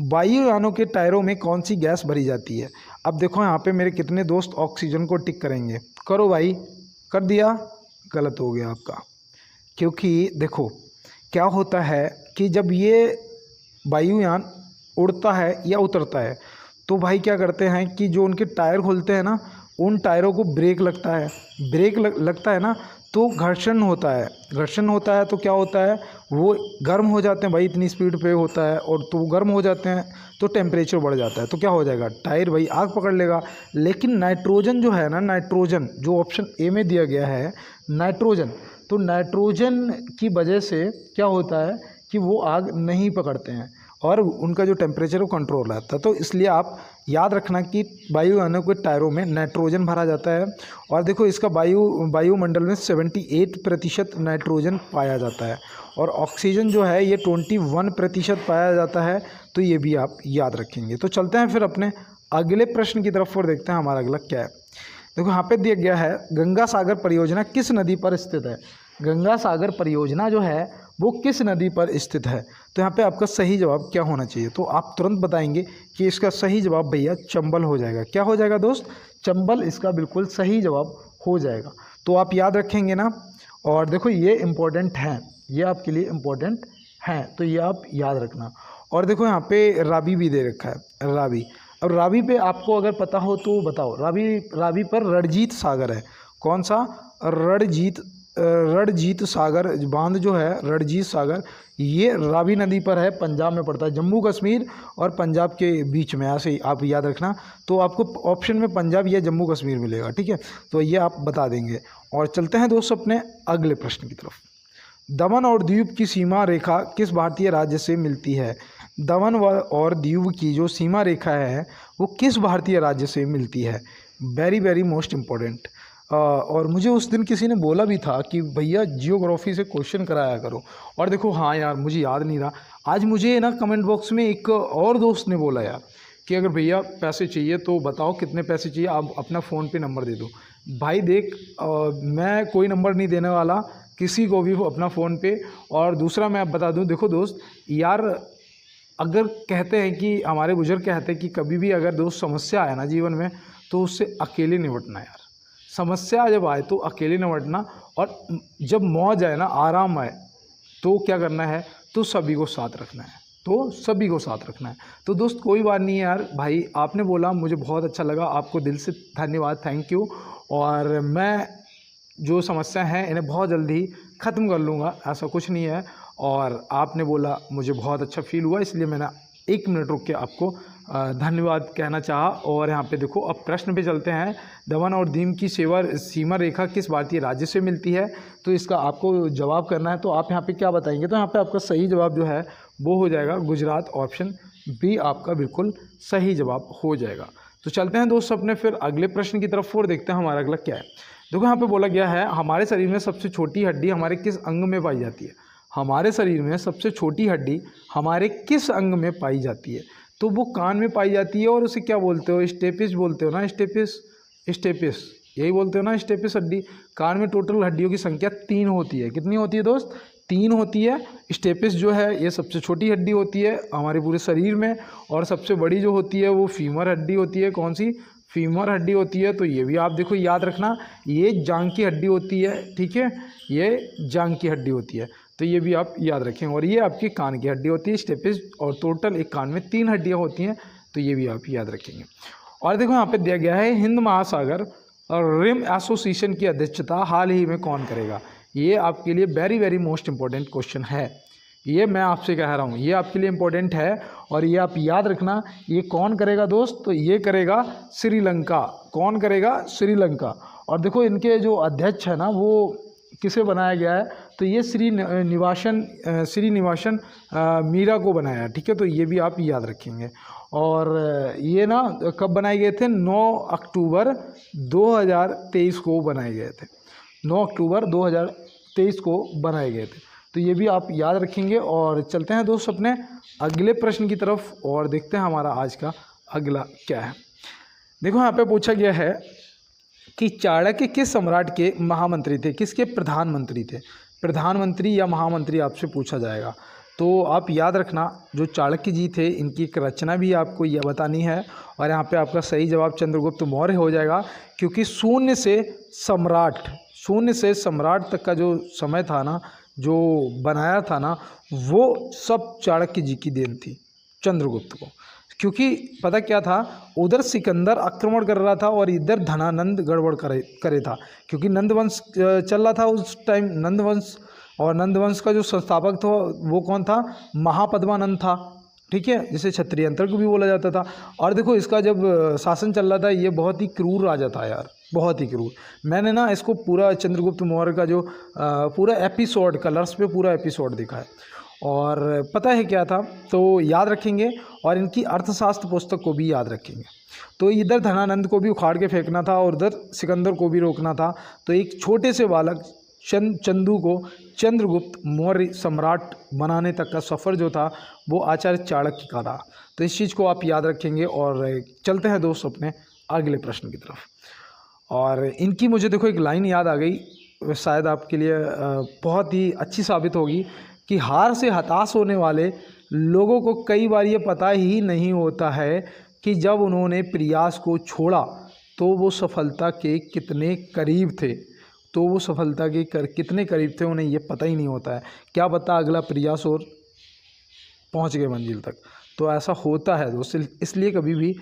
[SPEAKER 1] वायुयानों के टायरों में कौन सी गैस भरी जाती है? अब देखो, यहाँ पे मेरे कितने दोस्त ऑक्सीजन को टिक करेंगे? करो भाई, कर दिया? गलत हो गया आपका। क्योंकि देखो, क्या होता है कि जब ये वायुयान उड़ता है या उतरता है, तो भाई क्या करते हैं कि जो उनके टायर खुलते हैं ना, उन टायरों को ब्रेक लगता है। लगता है ना, तो घर्षण होता है। तो क्या होता है, वो गर्म हो जाते हैं भाई, इतनी स्पीड पे होता है, और तो वो गर्म हो जाते हैं तो टेम्परेचर बढ़ जाता है। तो क्या हो जाएगा, टायर भाई आग पकड़ लेगा। लेकिन नाइट्रोजन जो है ना, नाइट्रोजन जो ऑप्शन ए में दिया गया है, नाइट्रोजन, तो नाइट्रोजन की वजह से क्या होता है कि वो आग नहीं पकड़ते हैं और उनका जो टेम्परेचर वो कंट्रोल रहता है। तो इसलिए आप याद रखना कि वायुयानों के टायरों में नाइट्रोजन भरा जाता है। और देखो, इसका वायुमंडल में 78% नाइट्रोजन पाया जाता है, और ऑक्सीजन जो है ये 21% पाया जाता है। तो ये भी आप याद रखेंगे। तो चलते हैं फिर अपने अगले प्रश्न की तरफ और देखते हैं हमारा अगला क्या है। देखो, यहाँ पे दिया गया है, गंगा सागर परियोजना किस नदी पर स्थित है? गंगा सागर परियोजना जो है वो किस नदी पर स्थित है? तो यहाँ पे आपका सही जवाब क्या होना चाहिए? तो आप तुरंत बताएंगे कि इसका सही जवाब भैया चंबल हो जाएगा। क्या हो जाएगा दोस्त? चंबल इसका बिल्कुल सही जवाब हो जाएगा। तो आप याद रखेंगे ना। और देखो, ये इम्पोर्टेंट है, ये आपके लिए इम्पोर्टेंट है, तो ये आप याद रखना। और देखो, यहाँ पे रावी भी दे रखा है, रावी। अब रावी पे आपको अगर पता हो तो बताओ। रावी पर रणजीत सागर है। कौन सा? रणजीत सागर बांध जो है, रणजीत सागर, ये रावी नदी पर है, पंजाब में पड़ता है, जम्मू कश्मीर और पंजाब के बीच में। ऐसे ही आप याद रखना। तो आपको ऑप्शन में पंजाब या जम्मू कश्मीर मिलेगा, ठीक है। तो ये आप बता देंगे। और चलते हैं दोस्त अपने अगले प्रश्न की तरफ। दमन और दीव की सीमा रेखा किस भारतीय राज्य से मिलती है? दमन और दीव की जो सीमा रेखा है वो किस भारतीय राज्य से मिलती है? Very most important. और मुझे उस दिन किसी ने बोला भी था कि भैया जियोग्राफी से क्वेश्चन कराया करो। और देखो, हाँ यार, मुझे याद नहीं रहा। आज मुझे ना कमेंट बॉक्स में एक और दोस्त ने बोला यार कि अगर भैया पैसे चाहिए तो बताओ कितने पैसे चाहिए, आप अपना फ़ोन पे नंबर दे दो। भाई देख, मैं कोई नंबर नहीं देने वाला किसी को भी अपना फ़ोन पे। और दूसरा मैं आप बता दूं, देखो दोस्त यार, अगर कहते हैं कि हमारे बुजुर्ग कहते हैं कि कभी भी अगर दोस्त समस्या आए ना जीवन में, तो उससे अकेले निपटना यार। समस्या जब आए तो अकेले निपटना, और जब मौज आए ना, आराम आए, तो क्या करना है, तो सभी को साथ रखना है, तो सभी को साथ रखना है। तो दोस्त कोई बात नहीं है यार, भाई आपने बोला, मुझे बहुत अच्छा लगा, आपको दिल से धन्यवाद, थैंक यू। और मैं जो समस्या है इन्हें बहुत जल्दी ख़त्म कर लूँगा, ऐसा कुछ नहीं है। और आपने बोला, मुझे बहुत अच्छा फील हुआ, इसलिए मैंने 1 मिनट रुक के आपको धन्यवाद कहना चाहा। और यहाँ पे देखो, अब प्रश्न पे चलते हैं। दमन और दीव की सीमा रेखा किस भारतीय राज्य से मिलती है? तो इसका आपको जवाब करना है। तो आप यहाँ पे क्या बताएंगे? तो यहाँ पे आपका सही जवाब जो है वो हो जाएगा गुजरात, ऑप्शन बी आपका बिल्कुल सही जवाब हो जाएगा। तो चलते हैं दोस्त अपने फिर अगले प्रश्न की तरफ और देखते हैं हमारा अगला क्या है। देखो यहाँ पे बोला गया है, हमारे शरीर में सबसे छोटी हड्डी हमारे किस अंग में पाई जाती है? हमारे शरीर में सबसे छोटी हड्डी हमारे किस अंग में पाई जाती है? तो वो कान में पाई जाती है, और उसे क्या बोलते हो? स्टेपिस बोलते हो ना, स्टेपिस यही बोलते हो ना, स्टेपिस हड्डी। कान में टोटल हड्डियों की संख्या 3 होती है। कितनी होती है दोस्त? 3 होती है। स्टेपिस जो है ये सबसे छोटी हड्डी होती है हमारे पूरे शरीर में, और सबसे बड़ी जो होती है वो फीमर हड्डी होती है। कौन सी? फीमर हड्डी होती है। तो ये भी आप देखो याद रखना, ये जांघ की हड्डी होती है, ठीक है, ये जांघ की हड्डी होती है, तो ये भी आप याद रखें। और ये आपकी कान की हड्डी होती है स्टेपिस, और टोटल एक कान में 3 हड्डियाँ होती हैं, तो ये भी आप याद रखेंगे। और देखो यहाँ पे दिया गया है, हिंद महासागर रिम एसोसिएशन की अध्यक्षता हाल ही में कौन करेगा? ये आपके लिए very very most important question है, ये मैं आपसे कह रहा हूँ, ये आपके लिए इम्पोर्टेंट है, और ये आप याद रखना। ये कौन करेगा दोस्त? तो ये करेगा श्रीलंका। कौन करेगा? श्रीलंका। और देखो इनके जो अध्यक्ष है ना, वो किसे बनाया गया है? तो ये श्रीनिवासन मीरा को बनाया है, ठीक है, तो ये भी आप याद रखेंगे। और ये ना कब बनाए गए थे? 9 अक्टूबर 2023 को बनाए गए थे। 9 अक्टूबर 2023 को बनाए गए थे, तो ये भी आप याद रखेंगे। और चलते हैं दोस्त अपने अगले प्रश्न की तरफ और देखते हैं हमारा आज का अगला क्या है। देखो यहाँ पे पूछा गया है कि चाणक्य किस सम्राट के महामंत्री थे? किसके प्रधानमंत्री थे? प्रधानमंत्री या महामंत्री आपसे पूछा जाएगा। तो आप याद रखना, जो चाणक्य जी थे इनकी एक रचना भी आपको यह बतानी है। और यहाँ पे आपका सही जवाब चंद्रगुप्त मौर्य हो जाएगा, क्योंकि शून्य से सम्राट तक का जो समय था ना, जो बनाया था ना, वो सब चाणक्य जी की देन थी चंद्रगुप्त को। क्योंकि पता क्या था, उधर सिकंदर आक्रमण कर रहा था और इधर धनानंद गड़बड़ करे था, क्योंकि नंदवंश चल रहा था उस टाइम, नंदवंश। और नंदवंश का जो संस्थापक था वो कौन था? महापद्मानंद था, ठीक है, जिसे क्षत्रिय यंत्र को भी बोला जाता था। और देखो इसका जब शासन चल रहा था, ये बहुत ही क्रूर राजा था यार, बहुत ही क्रूर। मैंने ना इसको पूरा चंद्रगुप्त मौर्य का जो पूरा एपिसोड, कलर्स पे पूरा एपिसोड देखा है, और पता है क्या था, तो याद रखेंगे। और इनकी अर्थशास्त्र पुस्तक को भी याद रखेंगे। तो इधर धनानंद को भी उखाड़ के फेंकना था और उधर सिकंदर को भी रोकना था। तो एक छोटे से बालक चंदू को चंद्रगुप्त मौर्य सम्राट बनाने तक का सफ़र जो था वो आचार्य चाणक्य का था। तो इस चीज़ को आप याद रखेंगे। और चलते हैं दोस्त अपने अगले प्रश्न की तरफ। और इनकी मुझे देखो एक लाइन याद आ गई, शायद आपके लिए बहुत ही अच्छी साबित होगी, कि हार से हताश होने वाले लोगों को कई बार ये पता ही नहीं होता है कि जब उन्होंने प्रयास को छोड़ा तो वो सफलता के कितने करीब थे। कितने करीब थे उन्हें ये पता ही नहीं होता है। क्या पता अगला प्रयास और पहुंच गए मंजिल तक। तो ऐसा होता है दोस्त, इसलिए कभी भी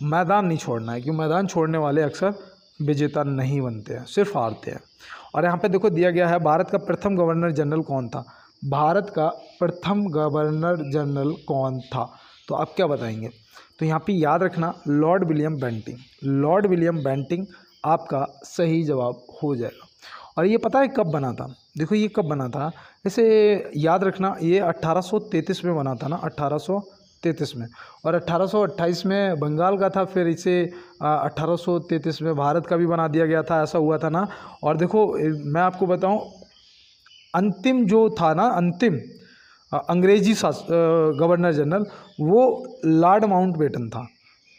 [SPEAKER 1] मैदान नहीं छोड़ना है, क्योंकि मैदान छोड़ने वाले अक्सर विजेता नहीं बनते हैं, सिर्फ हारते हैं। और यहाँ पे देखो दिया गया है, भारत का प्रथम गवर्नर जनरल कौन था? भारत का प्रथम गवर्नर जनरल कौन था? तो आप क्या बताएंगे? तो यहाँ पे याद रखना, Lord William Bentinck. Lord William Bentinck आपका सही जवाब हो जाएगा। और ये पता है कब बना था? देखो ये कब बना था, इसे याद रखना, ये 1833 में बना था ना, 1833 में। और 1828 में बंगाल का था, फिर इसे 1833 में भारत का भी बना दिया गया था, ऐसा हुआ था ना। और देखो मैं आपको बताऊं, अंतिम जो था ना, अंतिम अंग्रेजी गवर्नर जनरल, वो लॉर्ड माउंटबेटन था,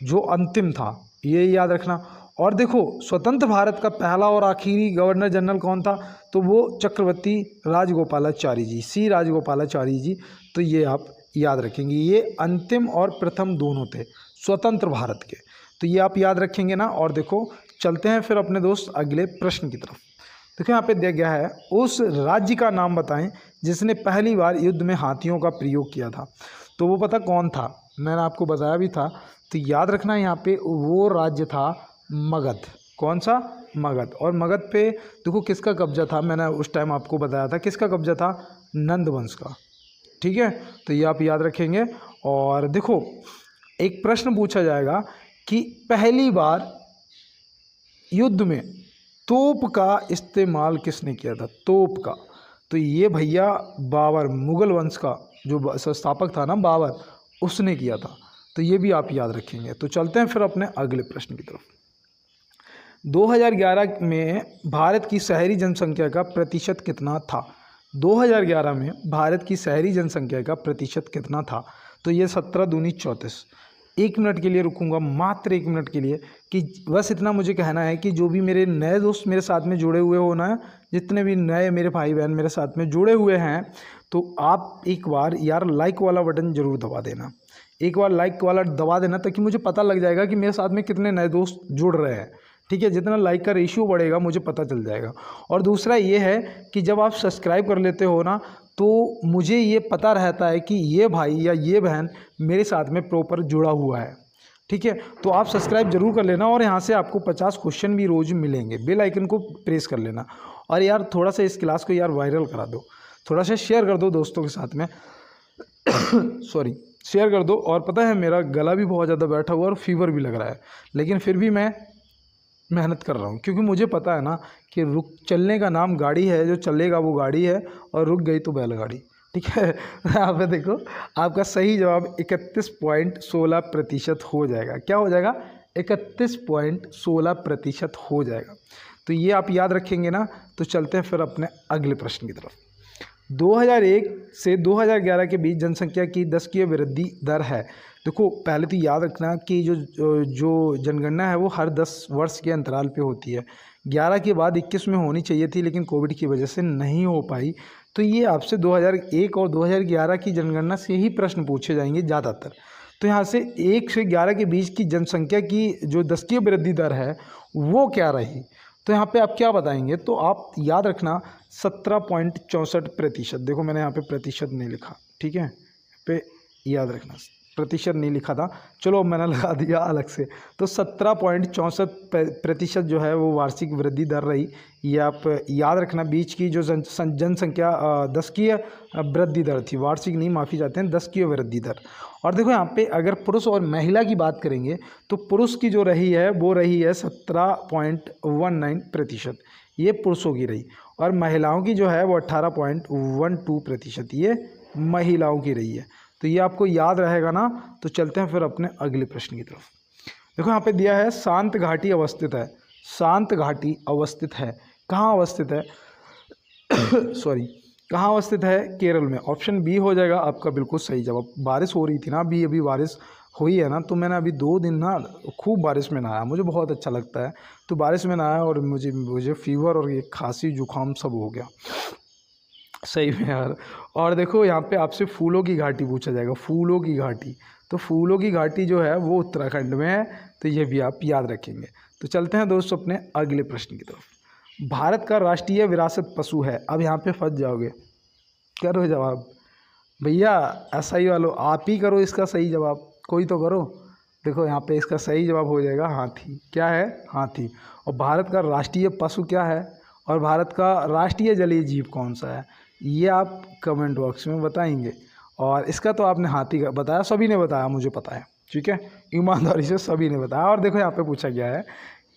[SPEAKER 1] जो अंतिम था, ये याद रखना। और देखो स्वतंत्र भारत का पहला और आखिरी गवर्नर जनरल कौन था? तो वो चक्रवर्ती राजगोपालाचारी जी, सी राजगोपालाचारी जी। तो ये आप याद रखेंगे, ये अंतिम और प्रथम दोनों थे स्वतंत्र भारत के, तो ये आप याद रखेंगे ना। और देखो चलते हैं फिर अपने दोस्त अगले प्रश्न की तरफ। देखो यहाँ पे दिया गया है, उस राज्य का नाम बताएं जिसने पहली बार युद्ध में हाथियों का प्रयोग किया था। तो वो पता कौन था, मैंने आपको बताया भी था, तो याद रखना यहाँ पे वो राज्य था मगध। कौन सा? मगध। और मगध पे देखो किसका कब्जा था, मैंने उस टाइम आपको बताया था किसका कब्जा था, नंद वंश का। ठीक है, तो ये आप याद रखेंगे। और देखो एक प्रश्न पूछा जाएगा कि पहली बार युद्ध में तोप का इस्तेमाल किसने किया था, तोप का। तो ये भैया बाबर, मुगल वंश का जो संस्थापक था ना बाबर, उसने किया था। तो ये भी आप याद रखेंगे। तो चलते हैं फिर अपने अगले प्रश्न की तरफ। 2011 में भारत की शहरी जनसंख्या का प्रतिशत कितना था? 2011 में भारत की शहरी जनसंख्या का प्रतिशत कितना था? तो ये 17 दूनी 34। 1 मिनट के लिए रुकूंगा, मात्र 1 मिनट के लिए, कि बस इतना मुझे कहना है कि जो भी मेरे नए दोस्त मेरे साथ में जुड़े हुए हो ना, जितने भी नए मेरे भाई बहन मेरे साथ में जुड़े हुए हैं, तो आप एक बार यार लाइक वाला बटन ज़रूर दबा देना। एक बार लाइक वाला दबा देना ताकि मुझे पता लग जाएगा कि मेरे साथ में कितने नए दोस्त जुड़ रहे हैं। ठीक है, जितना लाइक का रेशियो बढ़ेगा मुझे पता चल जाएगा। और दूसरा ये है कि जब आप सब्सक्राइब कर लेते हो ना, तो मुझे ये पता रहता है कि ये भाई या ये बहन मेरे साथ में प्रॉपर जुड़ा हुआ है। ठीक है, तो आप सब्सक्राइब जरूर कर लेना। और यहाँ से आपको 50 क्वेश्चन भी रोज़ मिलेंगे। बेल आइकन को प्रेस कर लेना। और यार थोड़ा सा इस क्लास को यार वायरल करा दो, थोड़ा सा शेयर कर दो दोस्तों के साथ में सॉरी, शेयर कर दो। और पता है मेरा गला भी बहुत ज़्यादा बैठा हुआ और फीवर भी लग रहा है, लेकिन फिर भी मैं मेहनत कर रहा हूँ, क्योंकि मुझे पता है ना कि रुक चलने का नाम गाड़ी है, जो चलेगा वो गाड़ी है, और रुक गई तो बैलगाड़ी। ठीक है, यहाँ पे देखो आपका सही जवाब 31.16% हो जाएगा। क्या हो जाएगा? 31.16% हो जाएगा। तो ये आप याद रखेंगे ना। तो चलते हैं फिर अपने अगले प्रश्न की तरफ। 2001 से 2011 के बीच जनसंख्या की 10वीं वृद्धि दर है। देखो पहले तो याद रखना कि जो जनगणना है वो हर 10 वर्ष के अंतराल पे होती है। 11 के बाद 21 में होनी चाहिए थी, लेकिन कोविड की वजह से नहीं हो पाई। तो ये आपसे 2001 और 2011 की जनगणना से ही प्रश्न पूछे जाएंगे ज़्यादातर। तो यहाँ से 1 से 11 के बीच की जनसंख्या की जो 10वीं वृद्धि दर है वो क्या रही? तो यहाँ पे आप क्या बताएंगे? तो आप याद रखना 17.64%। देखो मैंने यहाँ पे प्रतिशत नहीं लिखा, ठीक है, पे याद रखना प्रतिशत नहीं लिखा था, चलो मैंने लगा दिया अलग से। तो 17.64% जो है वो वार्षिक वृद्धि दर रही। ये आप याद रखना। बीच की जो जनसंख्या 10 की वृद्धि दर थी, वार्षिक नहीं, माफ़ी चाहते हैं, 10 की वृद्धि दर। और देखो यहाँ पे अगर पुरुष और महिला की बात करेंगे तो पुरुष की जो रही है वो रही है 17.19%, ये पुरुषों की रही। और महिलाओं की जो है वो 18.12%, ये महिलाओं की रही है। तो ये आपको याद रहेगा ना। तो चलते हैं फिर अपने अगले प्रश्न की तरफ। देखो यहाँ पे दिया है शांत घाटी अवस्थित है। शांत घाटी अवस्थित है, कहाँ अवस्थित है सॉरी, कहाँ अवस्थित है? केरल में। ऑप्शन बी हो जाएगा आपका बिल्कुल सही जवाब। बारिश हो रही थी ना, अभी बारिश हुई है ना, तो मैंने अभी 2 दिन ना खूब बारिश में नहाया, मुझे बहुत अच्छा लगता है। तो बारिश में नहाया और मुझे फीवर और ये खांसी जुकाम सब हो गया सही में यार। और देखो यहाँ पे आपसे फूलों की घाटी पूछा जाएगा, फूलों की घाटी। तो फूलों की घाटी जो है वो उत्तराखंड में है, तो ये भी आप याद रखेंगे। तो चलते हैं दोस्तों अपने अगले प्रश्न की तरफ। भारत का राष्ट्रीय विरासत पशु है। अब यहाँ पे फंस जाओगे, करो जवाब भैया, ऐसा ही वालो आप ही करो इसका सही जवाब, कोई तो करो। देखो यहाँ पे इसका सही जवाब हो जाएगा हाथी। क्या है? हाथी। और भारत का राष्ट्रीय पशु क्या है? और भारत का राष्ट्रीय जलीय जीव कौन सा है? ये आप कमेंट बॉक्स में बताएंगे। और इसका तो आपने हाथी का बताया, सभी ने बताया, मुझे पता है, ठीक है, ईमानदारी से सभी ने बताया। और देखो यहाँ पे पूछा गया है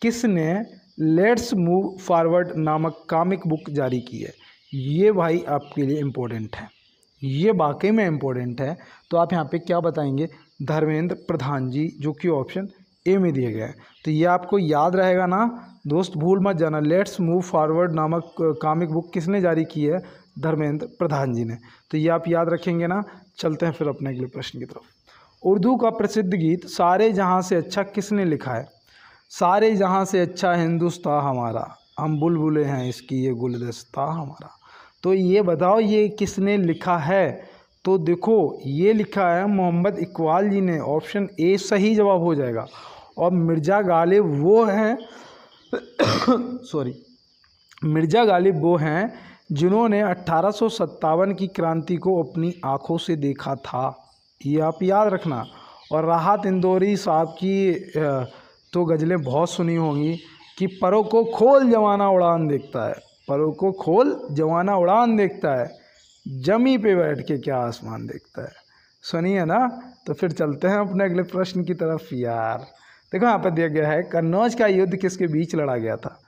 [SPEAKER 1] किसने लेट्स मूव फॉरवर्ड नामक कॉमिक बुक जारी की है। ये भाई आपके लिए इम्पोर्टेंट है, ये वाकई में इम्पोर्टेंट है। तो आप यहाँ पे क्या बताएंगे? धर्मेंद्र प्रधान जी, जो कि ऑप्शन ए में दिया गया है। तो ये आपको याद रहेगा ना दोस्त, भूल मत जाना। लेट्स मूव फॉरवर्ड नामक कॉमिक बुक किसने जारी की है? धर्मेंद्र प्रधान जी ने। तो ये आप याद रखेंगे ना। चलते हैं फिर अपने अगले प्रश्न की तरफ। उर्दू का प्रसिद्ध गीत सारे जहाँ से अच्छा किसने लिखा है? सारे जहाँ से अच्छा हिंदुस्तान हमारा, हम बुलबुलें हैं इसकी ये गुलदस्ता हमारा। तो ये बताओ ये किसने लिखा है? तो देखो ये लिखा है मोहम्मद इकबाल जी ने। ऑप्शन ए सही जवाब हो जाएगा। और मिर्ज़ा गालिब वो हैं सॉरी, मिर्ज़ा गालिब वो हैं जिन्होंने 1857 की क्रांति को अपनी आँखों से देखा था, ये आप याद रखना। और राहत इंदौरी साहब की तो गज़लें बहुत सुनी होंगी कि परों को खोल जवाना उड़ान देखता है, परों को खोल जवाना उड़ान देखता है, जमी पे बैठ के क्या आसमान देखता है। सुनिए ना। तो फिर चलते हैं अपने अगले प्रश्न की तरफ यार। देखो यहाँ पर दिया गया है, कन्नौज का युद्ध किसके बीच लड़ा गया था।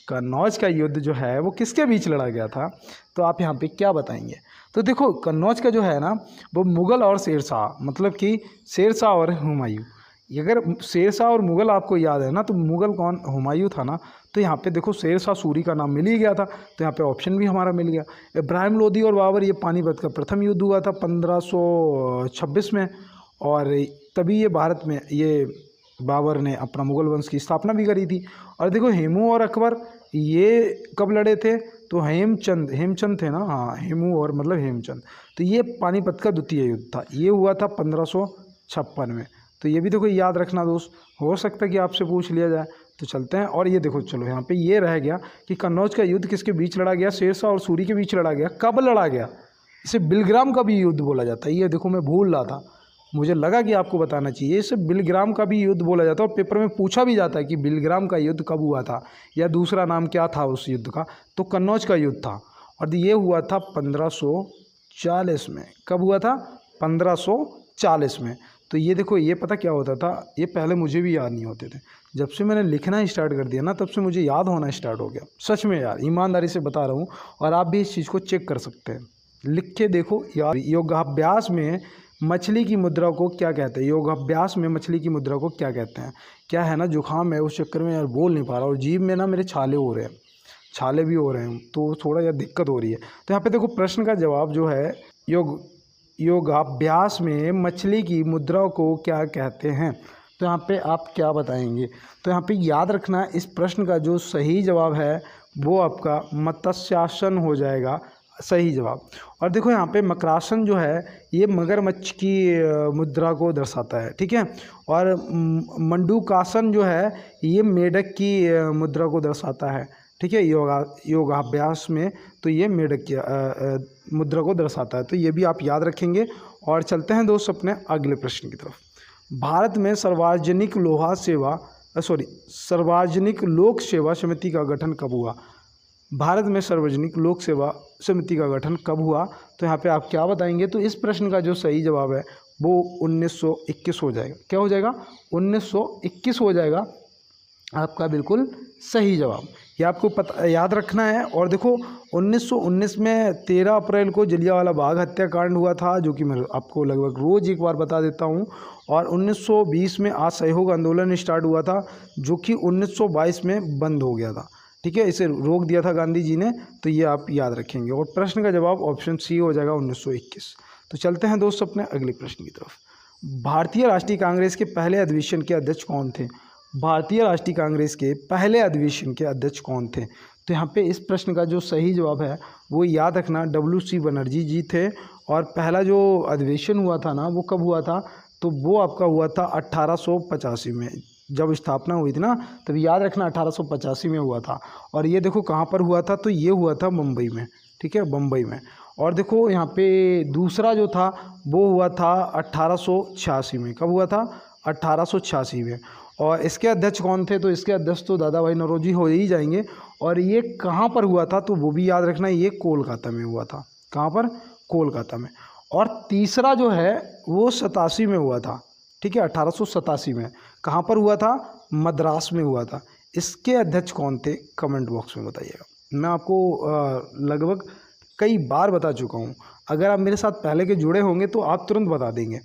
[SPEAKER 1] कन्नौज का युद्ध जो है वो किसके बीच लड़ा गया था, तो आप यहाँ पे क्या बताएंगे। तो देखो कन्नौज का जो है ना वो मुग़ल और शेरशाह, मतलब कि शेरशाह और हुमायूं। अगर शेरशाह और मुग़ल आपको याद है ना, तो मुग़ल कौन, हुमायूं था ना। तो यहाँ पे देखो शेरशाह सूरी का नाम मिल ही गया था, तो यहाँ पे ऑप्शन भी हमारा मिल गया। इब्राहिम लोदी और बाबर, ये पानीपत का प्रथम युद्ध हुआ था 1526 में, और तभी ये भारत में ये बाबर ने अपना मुग़ल वंश की स्थापना भी करी थी। और देखो हेमू और अकबर ये कब लड़े थे, तो हेमचंद थे ना, हाँ हेमू और मतलब हेमचंद। तो ये पानीपत का द्वितीय युद्ध था, ये हुआ था 1556 में। तो ये भी देखो याद रखना दोस्त, हो सकता है कि आपसे पूछ लिया जाए। तो चलते हैं। और ये देखो चलो यहाँ पे ये रह गया कि कन्नौज का युद्ध किसके बीच लड़ा गया, शेरशाह और सूरी के बीच लड़ा गया, कब लड़ा गया। इसे बिलग्राम का भी युद्ध बोला जाता है, ये देखो मैं भूल रहा था, मुझे लगा कि आपको बताना चाहिए। इसे बिलग्राम का भी युद्ध बोला जाता है, और पेपर में पूछा भी जाता है कि बिलग्राम का युद्ध कब हुआ था, या दूसरा नाम क्या था उस युद्ध का, तो कन्नौज का युद्ध था। और ये हुआ था 1540 में। कब हुआ था, 1540 में। तो ये देखो ये पता क्या होता था, ये पहले मुझे भी याद नहीं होते थे, जब से मैंने लिखना स्टार्ट कर दिया ना तब से मुझे याद होना स्टार्ट हो गया। सच में यार, ईमानदारी से बता रहा हूँ, और आप भी इस चीज़ को चेक कर सकते हैं, लिख के देखो यार। योगाभ्यास में मछली की मुद्रा को क्या कहते हैं, योगाभ्यास में मछली की मुद्रा को क्या कहते हैं। क्या है ना, जुकाम है, उस चक्कर में यार बोल नहीं पा रहा, और जीभ में ना मेरे छाले हो रहे हैं, छाले भी हो रहे हैं, तो थोड़ा यार दिक्कत हो रही है। तो यहाँ पे देखो प्रश्न का जवाब जो है, योगाभ्यास में मछली की मुद्रा को क्या कहते हैं। तो यहाँ पे आप क्या बताएंगे। तो यहाँ पे याद रखना, इस प्रश्न का जो सही जवाब है वो आपका मत्स्यासन हो जाएगा सही जवाब। और देखो यहाँ पे मकरासन जो है ये मगरमच्छ की मुद्रा को दर्शाता है, ठीक है। और मंडूकासन जो है ये मेढक की मुद्रा को दर्शाता है, ठीक है। योगाभ्यास में तो ये मेढक की मुद्रा को दर्शाता है, तो ये भी आप याद रखेंगे। और चलते हैं दोस्त अपने अगले प्रश्न की तरफ। भारत में सार्वजनिक लोक सेवा समिति का गठन कब हुआ। भारत में सार्वजनिक लोक सेवा समिति का गठन कब हुआ, तो यहाँ पे आप क्या बताएंगे। तो इस प्रश्न का जो सही जवाब है वो 1921 हो जाएगा। क्या हो जाएगा, 1921 हो जाएगा आपका बिल्कुल सही जवाब। ये आपको पता याद रखना है। और देखो 1919 में 13 अप्रैल को जलियांवाला बाग हत्याकांड हुआ था, जो कि मैं आपको लगभग रोज़ एक बार बता देता हूँ। और 1920 में असहयोग आंदोलन स्टार्ट हुआ था, जो कि 1922 में बंद हो गया था, ठीक है। इसे रोक दिया था गांधी जी ने, तो ये आप याद रखेंगे। और प्रश्न का जवाब ऑप्शन सी हो जाएगा 1921। तो चलते हैं दोस्त अपने अगले प्रश्न की तरफ। भारतीय राष्ट्रीय कांग्रेस के पहले अधिवेशन के अध्यक्ष कौन थे। भारतीय राष्ट्रीय कांग्रेस के पहले अधिवेशन के अध्यक्ष कौन थे। तो यहाँ पे इस प्रश्न का जो सही जवाब है वो याद रखना, WC बनर्जी जी थे। और पहला जो अधिवेशन हुआ था ना वो कब हुआ था, तो वो आपका हुआ था 1885 में, जब स्थापना हुई थी ना, तब याद रखना 1885 में हुआ था। और ये देखो कहाँ पर हुआ था, तो ये हुआ था मुंबई में, ठीक है, मुंबई में। और देखो यहाँ पे दूसरा जो था वो हुआ था 1886 में। कब हुआ था, 1886 में। और इसके अध्यक्ष कौन थे, तो इसके अध्यक्ष तो दादा भाई नौरोजी हो ही जाएंगे। और ये कहाँ पर हुआ था, तो वो भी याद रखना, ये कोलकाता में हुआ था। कहाँ पर, कोलकाता में। और तीसरा जो है वो 87 में हुआ था, ठीक है, 1887 में। कहाँ पर हुआ था, मद्रास में हुआ था। इसके अध्यक्ष कौन थे, कमेंट बॉक्स में बताइएगा। मैं आपको लगभग कई बार बता चुका हूँ, अगर आप मेरे साथ पहले के जुड़े होंगे तो आप तुरंत बता देंगे।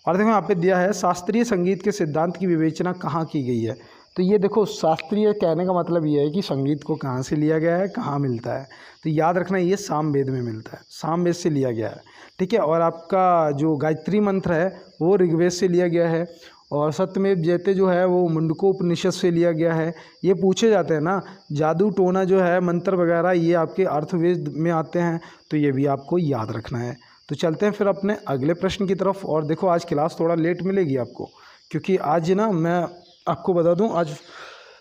[SPEAKER 1] और देखो यहाँ पे दिया है, शास्त्रीय संगीत के सिद्धांत की विवेचना कहाँ की गई है। तो ये देखो शास्त्रीय कहने का मतलब ये है कि संगीत को कहाँ से लिया गया है, कहाँ मिलता है। तो याद रखना ये सामवेद में मिलता है, सामवेद से लिया गया है, ठीक है। और आपका जो गायत्री मंत्र है वो ऋग्वेद से लिया गया है। और सत्यमेव जयते जो है वो मुंडकोपनिषद से लिया गया है। ये पूछे जाते हैं ना, जादू टोना जो है मंत्र वगैरह ये आपके अर्थवेद में आते हैं, तो ये भी आपको याद रखना है। तो चलते हैं फिर अपने अगले प्रश्न की तरफ। और देखो आज क्लास थोड़ा लेट मिलेगी आपको, क्योंकि आज ना मैं आपको बता दूं, आज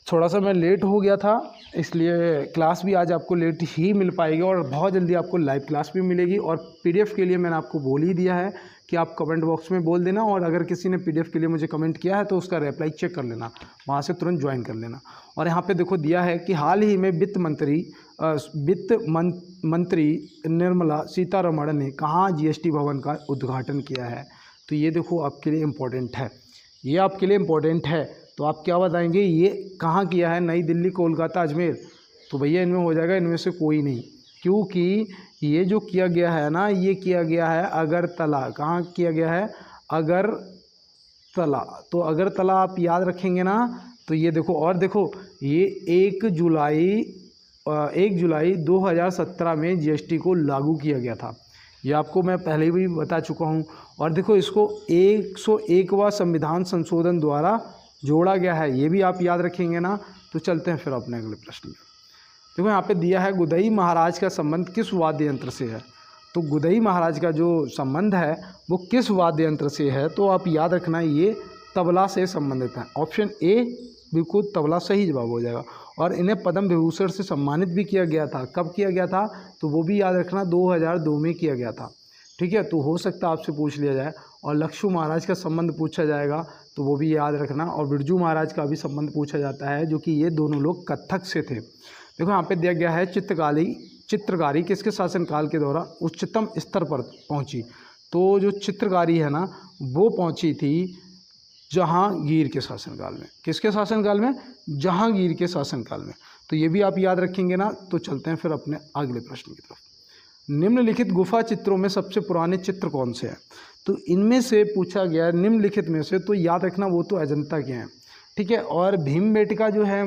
[SPEAKER 1] थोड़ा सा मैं लेट हो गया था, इसलिए क्लास भी आज आपको लेट ही मिल पाएगी और बहुत जल्दी आपको लाइव क्लास भी मिलेगी। और पीडीएफ के लिए मैंने आपको बोल ही दिया है कि आप कमेंट बॉक्स में बोल देना, और अगर किसी ने पीडीएफ के लिए मुझे कमेंट किया है तो उसका रिप्लाई चेक कर लेना, वहाँ से तुरंत ज्वाइन कर लेना। और यहाँ पे देखो दिया है कि हाल ही में वित्त मंत्री निर्मला सीतारमण ने कहाँ जीएसटी भवन का उद्घाटन किया है। तो ये देखो आपके लिए इम्पोर्टेंट है, ये आपके लिए इम्पोर्टेंट है। तो आप क्या बताएंगे, ये कहाँ किया है? नई दिल्ली, कोलकाता, अजमेर? तो भैया इनमें हो जाएगा इनमें से कोई नहीं, क्योंकि ये जो किया गया है ना, ये किया गया है अगरतला। कहाँ किया गया है? अगरतला। तो अगरतला आप याद रखेंगे ना। तो ये देखो, और देखो ये 1 जुलाई 2017 में जीएसटी को लागू किया गया था, ये आपको मैं पहले भी बता चुका हूँ। और देखो इसको 101वां संविधान संशोधन द्वारा जोड़ा गया है, ये भी आप याद रखेंगे ना। तो चलते हैं फिर अपने अगले प्रश्न में। देखो यहाँ पे दिया है गुदई महाराज का संबंध किस वाद्य यंत्र से है। तो गुदई महाराज का जो संबंध है वो किस वाद्य यंत्र से है? तो आप याद रखना ये तबला से संबंधित है। ऑप्शन ए बिल्कुल तबला सही जवाब हो जाएगा। और इन्हें पद्म विभूषण से सम्मानित भी किया गया था। कब किया गया था? तो वो भी याद रखना 2002 में किया गया था। ठीक है, तो हो सकता है आपसे पूछ लिया जाए। और लक्ष्मू महाराज का संबंध पूछा जाएगा, तो वो भी याद रखना। और बिरजू महाराज का भी संबंध पूछा जाता है, जो कि ये दोनों लोग कत्थक से थे। देखो यहाँ पे दिया गया है चित्रकारी किसके शासनकाल के दौरान उच्चतम स्तर पर पहुंची। तो जो चित्रकारी है ना, वो पहुंची थी जहांगीर के शासनकाल में। किसके शासनकाल में? जहांगीर के शासनकाल में। तो ये भी आप याद रखेंगे ना। तो चलते हैं फिर अपने अगले प्रश्न की तरफ। निम्नलिखित गुफा चित्रों में सबसे पुराने चित्र कौन से हैं? तो इनमें से पूछा गया निम्नलिखित में से, तो याद रखना वो तो अजंता के हैं। ठीक है, और भीमबेटका जो है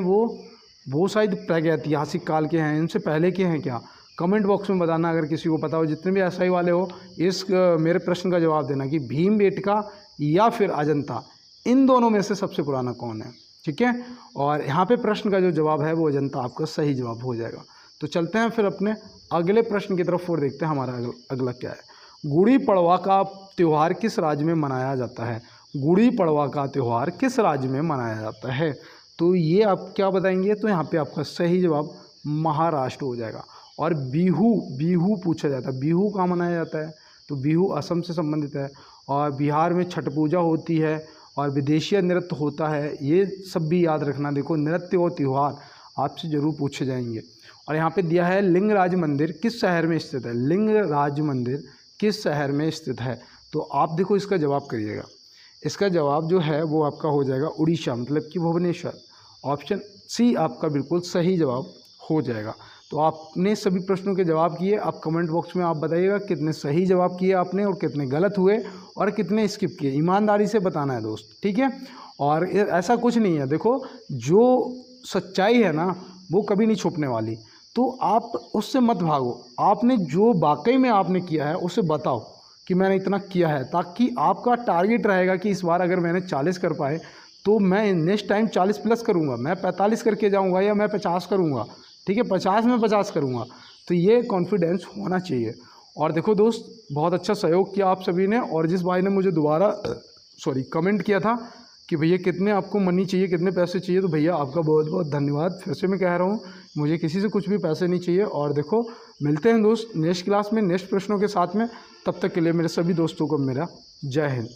[SPEAKER 1] वो शायद प्रागैतिहासिक काल के हैं। इनसे पहले के हैं क्या? कमेंट बॉक्स में बताना अगर किसी को पता हो। जितने भी एसआई वाले हो, इस मेरे प्रश्न का जवाब देना कि भीमबेटका या फिर अजंता, इन दोनों में से सबसे पुराना कौन है। ठीक है, और यहाँ पे प्रश्न का जो जवाब है वो अजंता आपका सही जवाब हो जाएगा। तो चलते हैं फिर अपने अगले प्रश्न की तरफ और देखते हैं हमारा अगला क्या है। गुड़ी पड़वा का त्यौहार किस राज्य में मनाया जाता है? गुड़ी पड़वा का त्यौहार किस राज्य में मनाया जाता है? तो ये आप क्या बताएंगे? तो यहाँ पे आपका सही जवाब महाराष्ट्र हो जाएगा। और बिहू पूछा जाता है, बिहू कहाँ मनाया जाता है? तो बिहू असम से संबंधित है। और बिहार में छठ पूजा होती है और विदेशी नृत्य होता है, ये सब भी याद रखना। देखो नृत्य और त्यौहार आपसे ज़रूर पूछे जाएंगे। और यहाँ पे दिया है लिंगराज मंदिर किस शहर में स्थित है? लिंगराज मंदिर किस शहर में स्थित है? तो आप देखो इसका जवाब करिएगा। इसका जवाब जो है वो आपका हो जाएगा उड़ीसा, मतलब कि भुवनेश्वर। ऑप्शन सी आपका बिल्कुल सही जवाब हो जाएगा। तो आपने सभी प्रश्नों के जवाब किए। आप कमेंट बॉक्स में आप बताइएगा कितने सही जवाब किए आपने और कितने गलत हुए और कितने स्किप किए। ईमानदारी से बताना है दोस्त, ठीक है। और ऐसा कुछ नहीं है, देखो जो सच्चाई है ना वो कभी नहीं छुपने वाली, तो आप उससे मत भागो। आपने जो वाकई में आपने किया है उसे बताओ कि मैंने इतना किया है, ताकि आपका टारगेट रहेगा कि इस बार अगर मैंने 40 कर पाए तो मैं नेक्स्ट टाइम 40 प्लस करूँगा, मैं 45 करके जाऊँगा या मैं 50 करूँगा, ठीक है, 50 में 50 करूँगा। तो ये कॉन्फिडेंस होना चाहिए। और देखो दोस्त, बहुत अच्छा सहयोग किया आप सभी ने। और जिस भाई ने मुझे दोबारा कमेंट किया था कि भैया कितने आपको मनी चाहिए, कितने पैसे चाहिए, तो भैया आपका बहुत बहुत धन्यवाद। फिर से मैं कह रहा हूँ, मुझे किसी से कुछ भी पैसे नहीं चाहिए। और देखो मिलते हैं दोस्त नेक्स्ट क्लास में नेक्स्ट प्रश्नों के साथ में। तब तक के लिए मेरे सभी दोस्तों को मेरा जय हिंद।